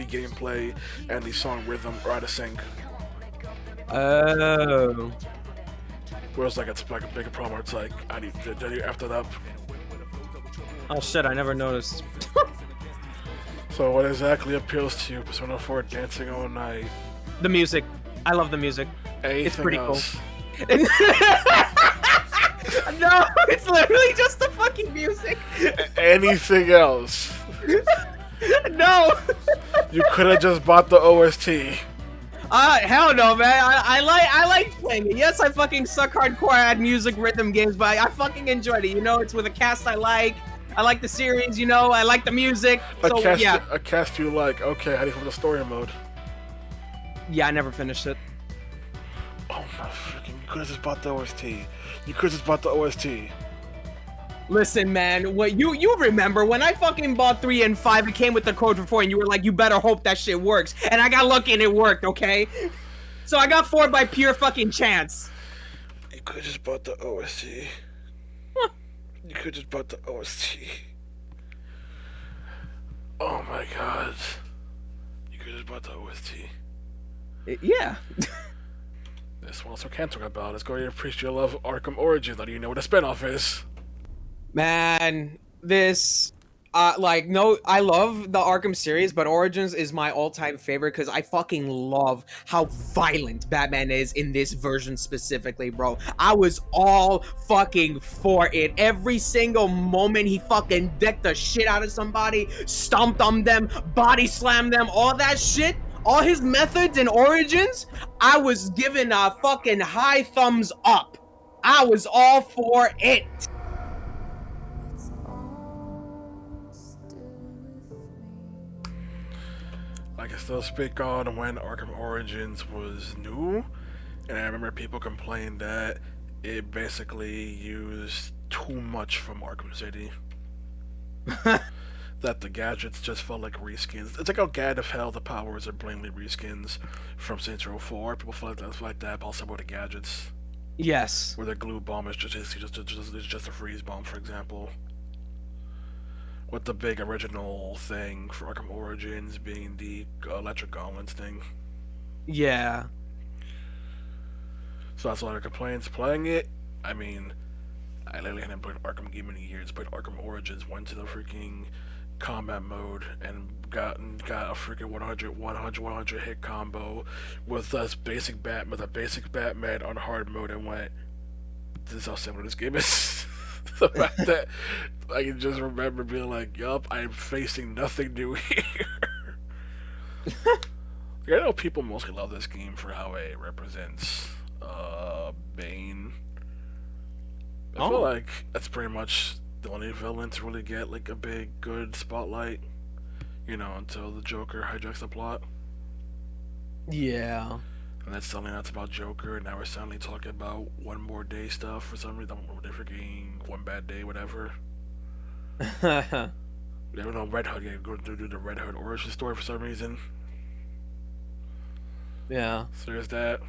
gameplay and the song rhythm are out of sync. Oh. Whereas like it's like a bigger problem. Where it's like I need to after that. Oh shit! I never noticed. So what exactly appeals to you? Persona 4 dancing all night. The music. I love the music. Anything pretty else? cool. No, it's literally just the fucking music. Anything else? No. You could have just bought the OST. Hell no, man. I like playing it. Yes, I fucking suck hardcore at music rhythm games, but I fucking enjoyed it. You know, it's with a cast I like. I like the series, you know, I like the music. So, yeah. A cast you like. Okay, how do you feel the story mode? Yeah, I never finished it. Oh my freaking! You could have just bought the OST. You could have just bought the OST. Listen, man, what you remember when I fucking bought 3 and 5, it came with the code for 4, and you were like, you better hope that shit works. And I got lucky and it worked, okay? So I got 4 by pure fucking chance. You could have just bought the OST. You could just bought the OST. Oh my god. You could just bought the OST. Yeah. This one also can't talk about. Let's go to appreciate your love of Arkham Origins. How do you know what a spinoff is? Man, this, no, I love the Arkham series, but Origins is my all-time favorite because I fucking love how violent Batman is in this version specifically, bro. I was all fucking for it. Every single moment he fucking decked the shit out of somebody, stomped on them, body slammed them, all that shit. All his methods and Origins, I was giving a fucking high thumbs up. I was all for it. I can still speak on when Arkham Origins was new, and I remember people complained that it basically used too much from Arkham City. That the gadgets just felt like reskins. It's like how Gad of Hell, the powers are blatantly reskins from Saints Row 4. People feel like that, but also about the gadgets. Yes. Where the glue bomb is just a freeze bomb, for example. With the big original thing for Arkham Origins being the electric gauntlets thing. Yeah. So that's a lot of complaints. Playing it, I mean, I literally hadn't played an Arkham game in years. Played Arkham Origins, went to the freaking combat mode and got a freaking 100 hit combo with a basic Batman on hard mode and went, this is how similar this game is. The fact that I can just remember being like, yup, I'm facing nothing new here. I know people mostly love this game for how it represents Bane. I feel like that's pretty much the only villain to really get like a big, good spotlight, you know, until the Joker hijacks the plot. Yeah. And that's suddenly that's about Joker, and now we're suddenly talking about One More Day stuff for some reason. They're freaking One Bad Day, whatever. Never know Red Hood, yeah, go to do the Red Hood origin story for some reason. Yeah. So there's that.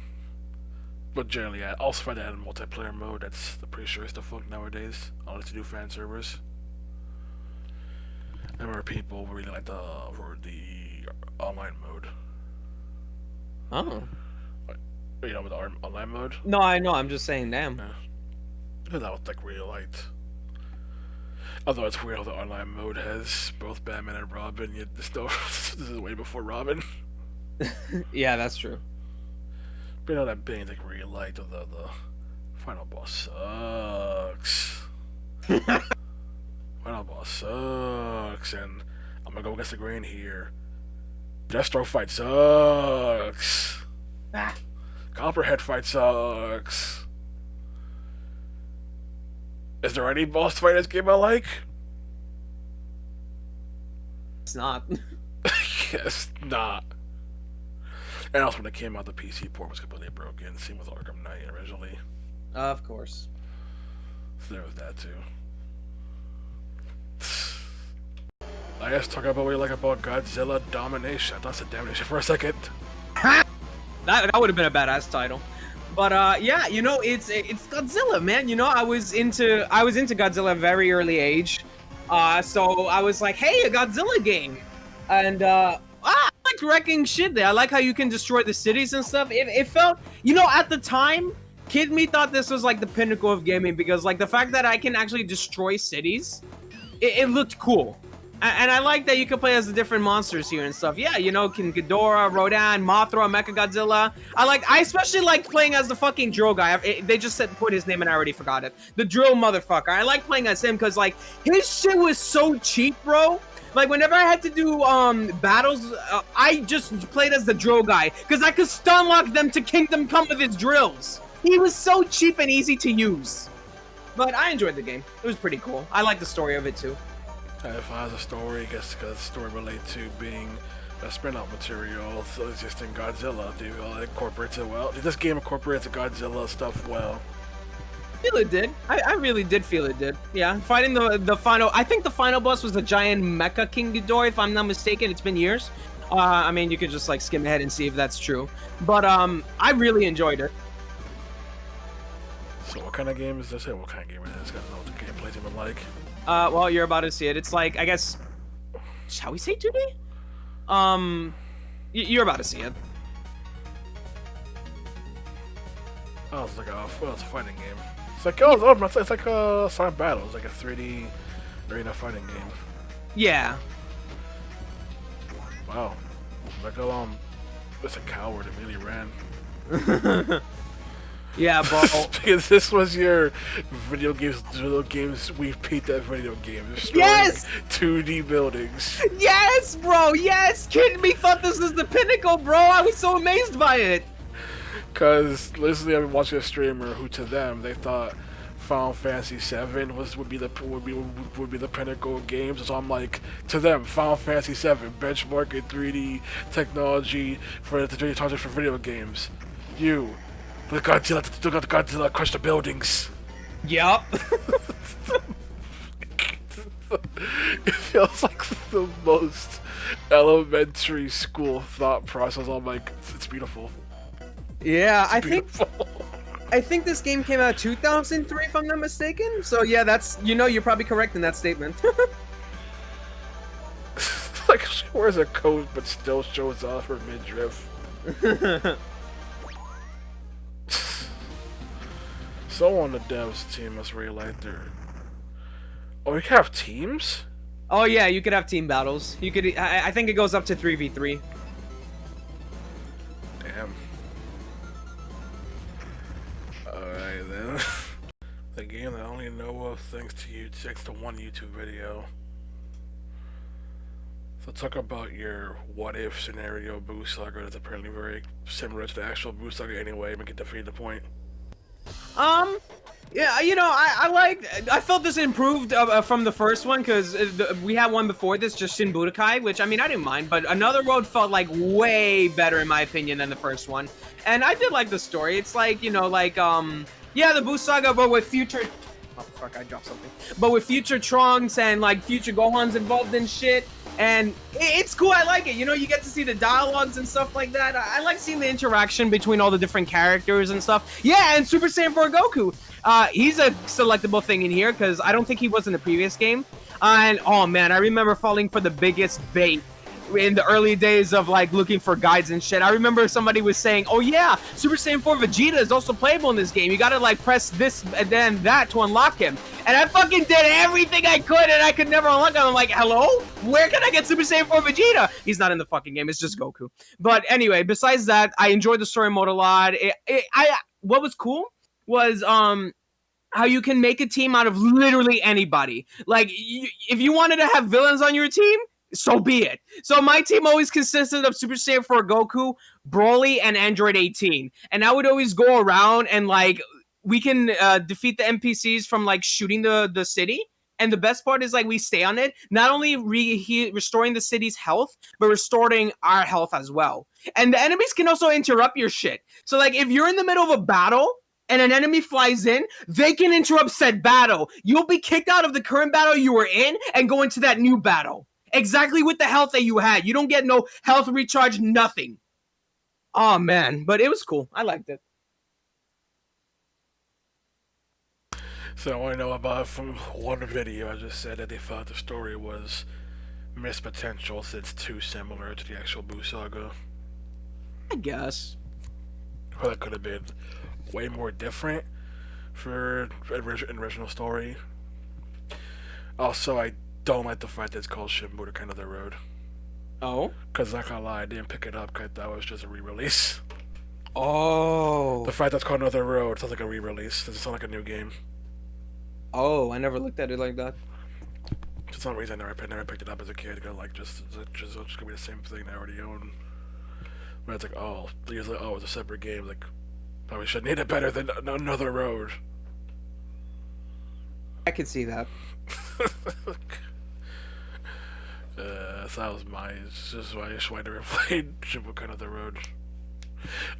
But generally, yeah, also find that in multiplayer mode. That's I'm pretty sure it's the fuck nowadays. Unless you do fan servers. I remember people really like the online mode. Oh. You know, with the online mode. No, I know. I'm just saying, damn. Yeah. That was like really liked. Although it's weird how the online mode has both Batman and Robin, yet still this is way before Robin. Yeah, that's true. But you know that Bane's like really liked the final boss sucks. Final boss sucks, and I'm gonna go against the grain here. Deathstroke fight sucks. Copperhead fight sucks. Is there any boss fight in this game I like? It's not. Yes, not. And also when it came out, the PC port was completely broken. Same with Arkham Knight originally. Of course. So there was that too. I guess talk about what you like about Godzilla Domination. I thought I said Domination for a second. That would have been a badass title. But yeah, you know, it's Godzilla, man. You know, I was into Godzilla at a very early age. So I was like, hey, a Godzilla game. And I like wrecking shit there. I like how you can destroy the cities and stuff. It felt, you know, at the time, kid me thought this was like the pinnacle of gaming, because like the fact that I can actually destroy cities, it looked cool. And I like that you can play as the different monsters here and stuff. Yeah, you know, Ghidorah, Rodan, Mothra, Mechagodzilla. I especially like playing as the fucking drill guy. They just said put his name and I already forgot it. The drill motherfucker. I like playing as him because like his shit was so cheap, bro. Like whenever I had to do battles, I just played as the drill guy because I could stun lock them to Kingdom Come with his drills. He was so cheap and easy to use. But I enjoyed the game. It was pretty cool. I like the story of it too. If I has a story, I guess because the story relates to being a spin-off material, so existing Godzilla. Do you incorporate it well? Did this game incorporate the Godzilla stuff well? I feel it did. I really did feel it did. Yeah, fighting the final. I think the final boss was a giant Mecha King Ghidorah, if I'm not mistaken. It's been years. I mean, you could just like skim ahead and see if that's true. But I really enjoyed it. So what kind of game is this? What kind of game is this? Gotta know what the gameplay's even like. Well, you're about to see it. It's like, I guess, shall we say 2D? You're about to see it. Oh, it's like it's a fighting game. It's like it's like a Sonic Battle. It's like a 3D arena fighting game. Yeah. Wow. Like it's a coward immediately ran. Yeah, bro. Because this was your video games we peaked at video games. Destroying Yes! 2D buildings. Yes, bro. Yes. Kidding me thought this was the pinnacle, bro. I was so amazed by it. Cause recently I've been watching a streamer who, to them, they thought Final Fantasy VII would be the pinnacle of games. So I'm like, to them, Final Fantasy VII benchmark in 3D technology for the 3D technology for video games. You. The Godzilla crush the buildings. Yup. It feels like the most elementary school thought process. I'm like, it's beautiful. Yeah, It's beautiful. I think this game came out 2003, if I'm not mistaken. So yeah, that's, you know, you're probably correct in that statement. Like she wears a coat but still shows off her midriff. Someone on the devs team must really like their. Oh, you can have teams? Oh yeah, you could have team battles. You could. I think it goes up to 3v3. Damn. Alright then. The game that I only know of thanks to one YouTube video. So talk about your what if scenario boost saga that's apparently very similar to the actual boost saga anyway, but get defeat the point. Yeah, you know, I felt this improved from the first one, because we had one before this, just Shin Budokai, which, I mean, I didn't mind, but Another Road felt like way better in my opinion than the first one. And I did like the story. It's like, you know, like, yeah, the Boost Saga, but with future... Oh, fuck, I dropped something. But with future Trunks and, like, future Gohan's involved in shit. And it's cool, I like it. You know, you get to see the dialogues and stuff like that. I like seeing the interaction between all the different characters and stuff. Yeah, and Super Saiyan 4 Goku. He's a selectable thing in here, because I don't think he was in the previous game. And, oh man, I remember falling for the biggest bait in the early days of, like, looking for guides and shit. I remember somebody was saying, oh yeah, Super Saiyan 4 Vegeta is also playable in this game. You gotta, like, press this and then that to unlock him. And I fucking did everything I could, and I could never unlock him. I'm like, hello? Where can I get Super Saiyan 4 Vegeta? He's not in the fucking game. It's just Goku. But anyway, besides that, I enjoyed the story mode a lot. What was cool was, how you can make a team out of literally anybody. Like, if you wanted to have villains on your team, so be it. So my team always consisted of Super Saiyan 4 Goku, Broly, and Android 18. And I would always go around and, like, we can defeat the NPCs from, like, shooting the city. And the best part is like we stay on it, not only restoring the city's health, but restoring our health as well. And the enemies can also interrupt your shit. So like if you're in the middle of a battle and an enemy flies in, they can interrupt said battle. You'll be kicked out of the current battle you were in and go into that new battle. Exactly with the health that you had. You don't get no health recharge, nothing. Oh man, but it was cool. I liked it. So I know about from one video I just said that they thought the story was missed potential since it's too similar to the actual Boo Saga. I guess. Or that could have been way more different for an original story. Also, I don't like the fact that it's called Shin Budokai Another Road. Oh? Because, not gonna lie, I didn't pick it up because that was just a re-release. Oh. The fact that's called Another Road sounds like a re-release. Doesn't sound like a new game. Oh, I never looked at it like that. For some reason, I never picked it up as a kid. Because, like, just gonna be the same thing I already own. But it's like, oh, it's like, oh, it's a separate game. Like, probably should need it better than Another Road. I can see that. So that was it's just why I never played Shin Budokai Another Road.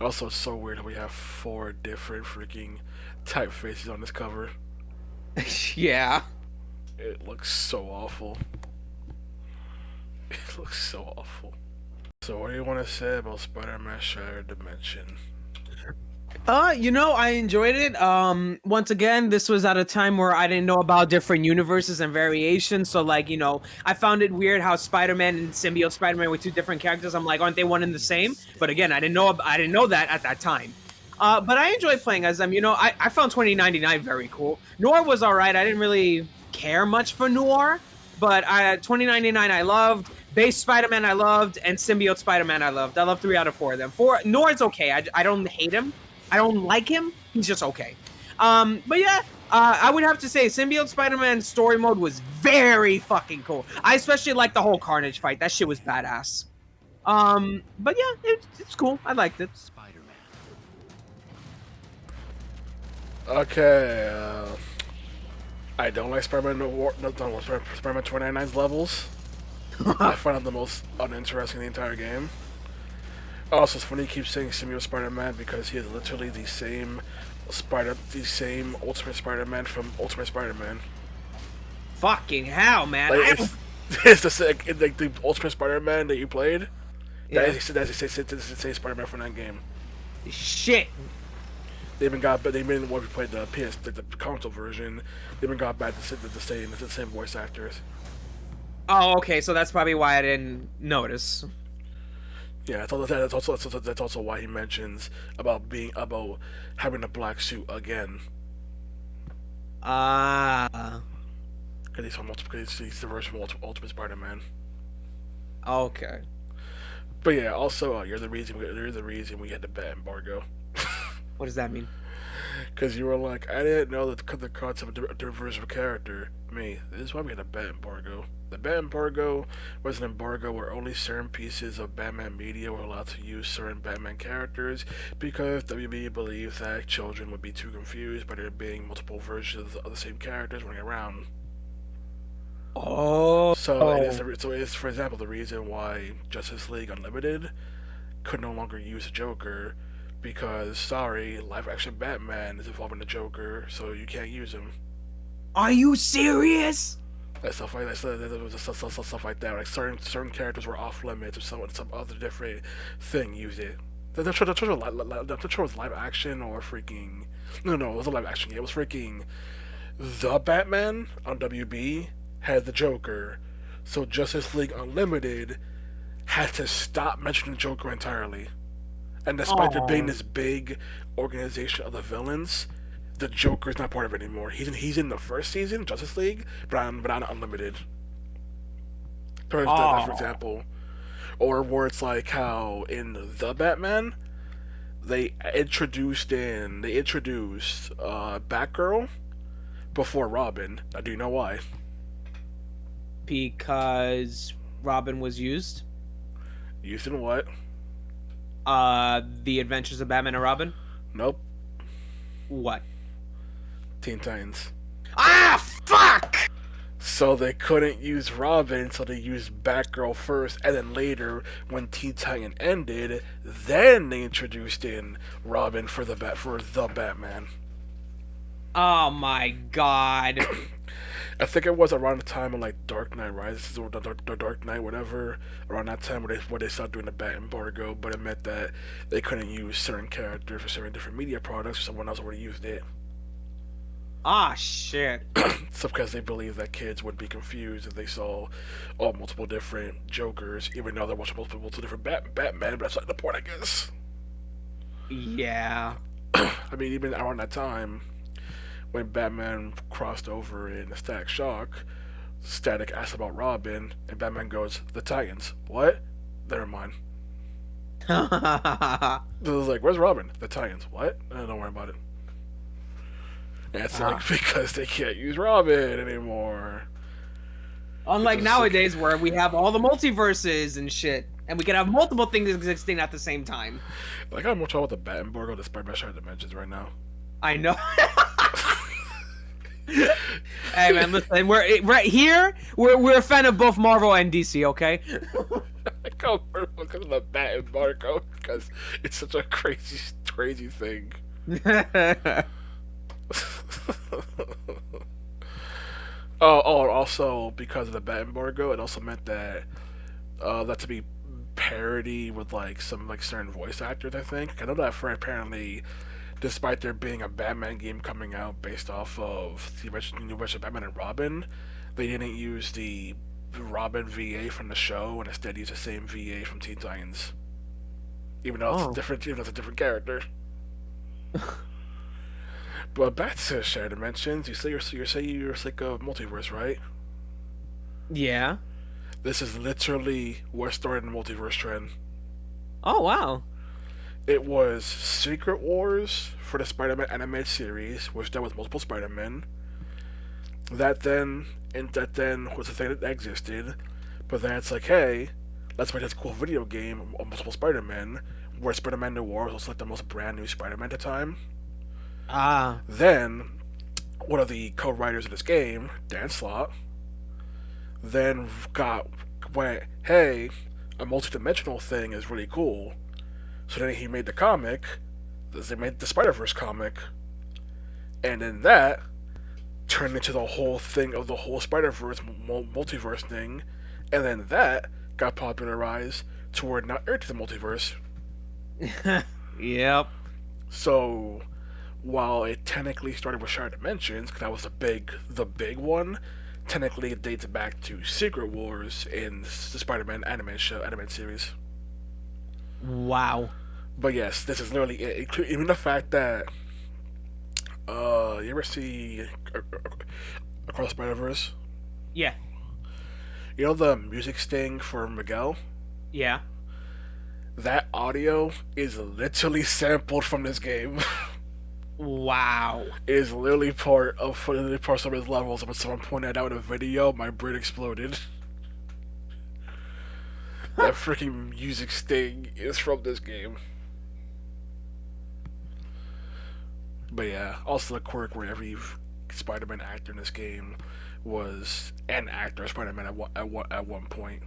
Also, it's so weird how we have 4 different freaking typefaces on this cover. Yeah. It looks so awful. It looks so awful. So what do you want to say about Spider-Man Shattered Dimension? You know, I enjoyed it. Once again, this was at a time where I didn't know about different universes and variations. So, like, you know, I found it weird how Spider-Man and Symbiote Spider-Man were 2 different characters. I'm like, aren't they one and the same? But again, I didn't know that at that time. But I enjoyed playing as them. You know, I found 2099 very cool. Noir was alright. I didn't really care much for Noir, but 2099 I loved. Base Spider-Man I loved, and Symbiote Spider-Man I loved. I loved 3 out of 4 of them. Noir's okay. I don't hate him. I don't like him. He's just okay. But yeah, I would have to say Symbiote Spider-Man story mode was very fucking cool. I especially liked the whole Carnage fight. That shit was badass. But yeah, it's cool. I liked it. Okay, I don't like Spider-Man 2099's levels. I find it the most uninteresting in the entire game. Also, it's funny you keep saying Symbiote Spider-Man because he is literally the same Ultimate Spider-Man from Ultimate Spider-Man. Fucking hell, man. Like, it's the same, like the Ultimate Spider-Man that you played. Yeah. That's the same Spider-Man from that game. Shit. They even got, but they made when we played the the console version. They even got back to the same voice actors. Oh, okay. So that's probably why I didn't notice. Yeah, that's also why he mentions about having a black suit again. Ah. Because he's the version of Ultimate Spider-Man. Okay. But yeah, also you're the reason we had the bat embargo. What does that mean? Because you were like, I didn't know the concept of a diverse character. Me, this is why we had a bat embargo. The bat embargo was an embargo where only certain pieces of Batman media were allowed to use certain Batman characters because WB believed that children would be too confused by there being multiple versions of the same characters running around. Oh. So it is, for example, the reason why Justice League Unlimited could no longer use a Joker because, sorry, live-action Batman is involving the Joker, so you can't use him. Are you serious? Stuff like that. Stuff like that. Like certain characters were off limits, or some other different thing used it. The show was live action or freaking no, it was a live action. It was freaking the Batman on WB had the Joker, so Justice League Unlimited had to stop mentioning the Joker entirely. And despite there being this big organization of the villains, the Joker is not part of it anymore. He's in the first season, Justice League, but on Unlimited. For example. Or where it's like how in the Batman, they introduced Batgirl before Robin. Now, do you know why? Because Robin was used. Used in what? The Adventures of Batman and Robin? Nope. What? Teen Titans. Ah, fuck! So they couldn't use Robin, so they used Batgirl first, and then later, when Teen Titan ended, then they introduced in Robin for the Batman. Oh my god. I think it was around the time of like Dark Knight Rises or the Dark Knight, whatever. Around that time where they started doing the Bat embargo, but it meant that they couldn't use certain characters for certain different media products. Someone else already used it. Ah, shit. So because they believed that kids would be confused if they saw multiple different Jokers, even though there was multiple different Batman. But that's not the point, I guess. Yeah. I mean, even around that time, when Batman crossed over in Static Shock, Static asked about Robin, and Batman goes, "The Titans." What? Never mind. It was like, "Where's Robin?" "The Titans." What? Don't worry about it. And it's like, because they can't use Robin anymore. Unlike nowadays where we have all the multiverses and shit, and we can have multiple things existing at the same time. Like, I'm more talking about the Bat embargo despite my shared dimensions right now. I know. Hey man, listen, we're right here. We're a fan of both Marvel and DC, okay? I go for because of the Bat embargo because it's such a crazy thing. Also because of the Bat embargo, it also meant that that to be parody with like some like certain voice actors. I think I know that for apparently, despite there being a Batman game coming out based off of the original Batman and Robin, they didn't use the Robin VA from the show and instead used the same VA from Teen Titans, even though it's different. Even though it's a different character. But back to shared dimensions, you say you're sick of multiverse, right? Yeah. This is literally what started the multiverse trend. Oh wow. It was Secret Wars for the Spider-Man animated series, which dealt with multiple Spider-Men. That then was a thing that existed, but then it's like, hey, let's make this cool video game of multiple Spider-Men, where Spider-Man Noir was like the most brand new Spider-Man at the time. Then, one of the co-writers of this game, Dan Slott, then went, hey, a multi-dimensional thing is really cool. So then he made the comic, they made the Spider-Verse comic, and then that turned into the whole thing of the whole Spider-Verse multiverse thing, and then that got popularized to where now into the multiverse. Yep. So, while it technically started with Shared Dimensions, because that was the big one, technically it dates back to Secret Wars in the Spider-Man animated series. Wow. But yes, this is literally it. Even the fact that you ever see Across Spider-Verse? Yeah. You know the music sting for Miguel? Yeah. That audio is literally sampled from this game. Wow. It is literally part of some of his levels. When someone pointed out in a video, my brain exploded. That freaking music sting is from this game. But yeah, also the quirk where every Spider-Man actor in this game was an actor Spider-Man at one point.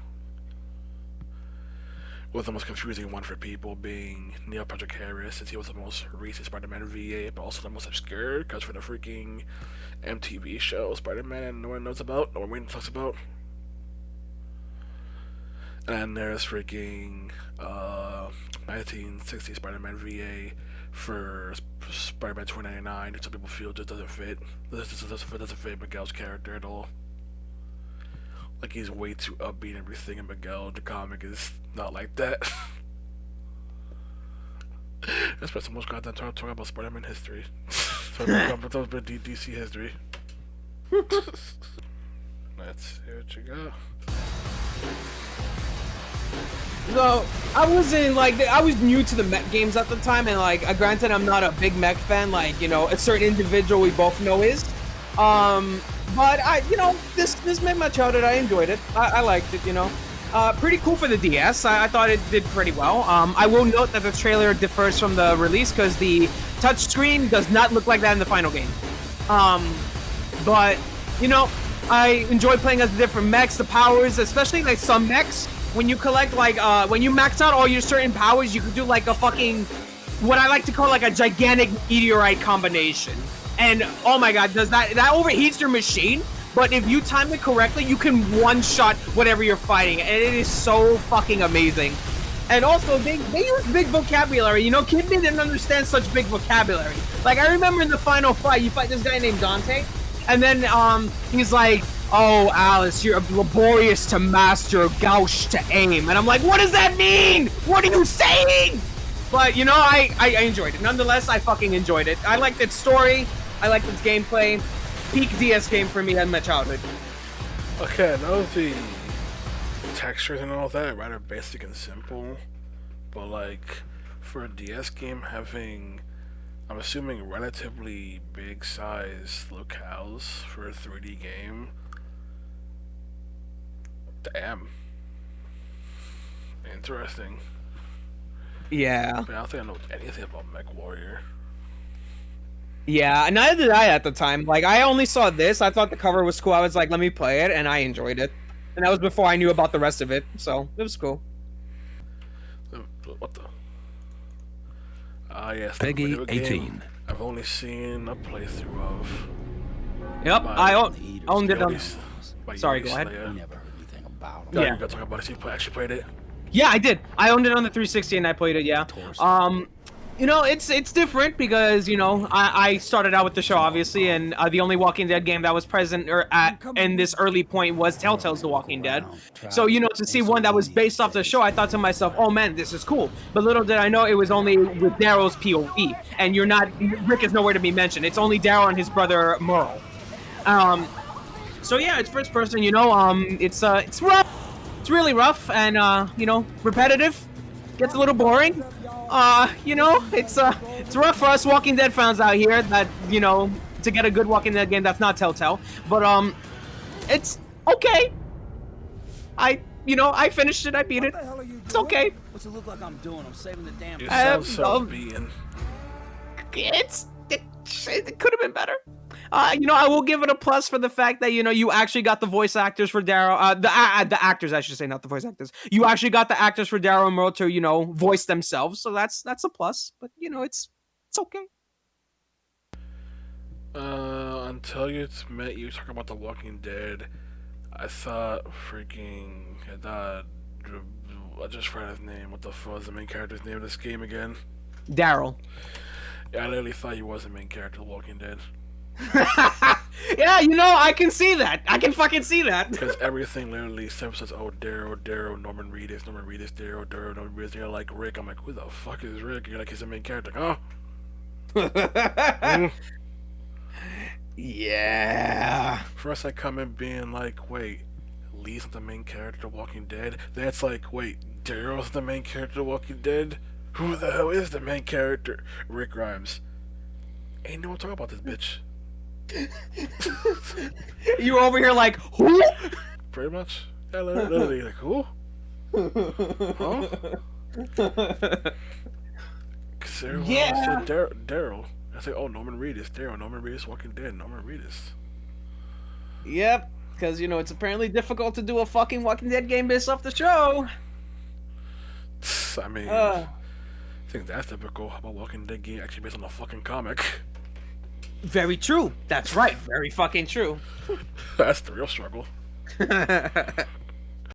Was the most confusing one for people being Neil Patrick Harris, since he was the most recent Spider-Man VA, but also the most obscure because for the freaking MTV show Spider-Man no one knows about, no one talks about. And there's freaking 1960 Spider-Man VA for Spider-Man 2099, which some people feel just doesn't fit. This doesn't fit Miguel's character at all. Like, he's way too upbeat and everything, and Miguel, the comic, is not like that. I spent so much goddamn time talking about Spider-Man history. About DC history. Let's see what you got. So, I was new to the mech games at the time, and like, granted, I'm not a big mech fan, like, you know, a certain individual we both know is. But this made my childhood. I enjoyed it. I liked it, you know. Pretty cool for the DS. I thought it did pretty well. I will note that the trailer differs from the release because the touchscreen does not look like that in the final game. But, you know, I enjoy playing as the different mechs, the powers, especially like some mechs. When you collect like when you max out all your certain powers, you can do like a fucking what I like to call like a gigantic meteorite combination. And oh my god, does that overheats your machine? But if you time it correctly, you can one-shot whatever you're fighting, and it is so fucking amazing. And also, they use big vocabulary. You know, Kidman didn't understand such big vocabulary. Like, I remember in the final fight, you fight this guy named Dante, and then he's like, "Oh, Alice, you're laborious to master, gouge to aim." And I'm like, what does that mean? What are you saying? But, you know, I enjoyed it. Nonetheless, I fucking enjoyed it. I liked its story. I liked its gameplay. Peak DS game for me in my childhood. Okay, I know the textures and all that are rather basic and simple, but like for a DS game having, I'm assuming, relatively big size locales for a 3D game, damn, interesting. Yeah. But I don't think I know anything about MechWarrior. Yeah, neither did I at the time. Like, I only saw this. I thought the cover was cool. I was like, let me play it, and I enjoyed it. And that was before I knew about the rest of it, so it was cool. What the? Ah, yes. Peggy the video 18. game I've only seen a playthrough of. Yep, by I owned it on... Yogi- by Sorry, Yogi go ahead. Slayer. Never heard anything about him. Yeah, Yeah. you gotta talk about it. So you actually played it. Yeah, I did. I owned it on the 360 and I played it, yeah. You know, it's different because, you know, I started out with the show, obviously, and the only Walking Dead game that was present in this early point was Telltale's The Walking Dead. So, you know, to see one that was based off the show, I thought to myself, oh man, this is cool. But little did I know it was only with Daryl's POV, and Rick is nowhere to be mentioned. It's only Daryl and his brother Merle. So yeah, it's first person, you know, it's rough. It's really rough and, you know, repetitive. Gets a little boring. You know, it's rough for us Walking Dead fans out here that, you know, to get a good Walking Dead game that's not Telltale. But, it's okay. I finished it, I beat it. It's okay. What's it look like I'm doing? I'm saving the damn... You sound so beaten. It could have been better. You know, I will give it a plus for the fact that, you know, you actually got the voice actors for Daryl, the actors, I should say, not the voice actors. You actually got the actors for Daryl and Merle to, you know, voice themselves, so that's a plus. But, you know, it's okay. Until you met you talking about The Walking Dead, I thought I just forgot his name. What the fuck is the main character's name of this game again? Daryl. Yeah, I literally thought he was the main character of The Walking Dead. Yeah, you know, I can see that. I can fucking see that. Because everything literally says, oh, Daryl, Norman Reedus, Daryl, Norman Reedus. You're like, Rick. I'm like, who the fuck is Rick? You're like, he's the main character. Oh. Yeah. First I come in being like, wait, Lee's not the main character of Walking Dead? Then it's like, wait, Daryl's the main character of Walking Dead? Who the hell is the main character? Rick Grimes. Ain't no one talking about this bitch. You were over here like, who? Pretty much. Yeah, literally like, who? Huh? Cause everyone said Daryl. I say, oh, Norman Reedus, Daryl, Norman Reedus, Walking Dead, Norman Reedus. Yep, because, you know, it's apparently difficult to do a fucking Walking Dead game based off the show. I mean, I think that's typical. How about Walking Dead game actually based on a fucking comic? Very true. That's right. Very fucking true. That's the real struggle.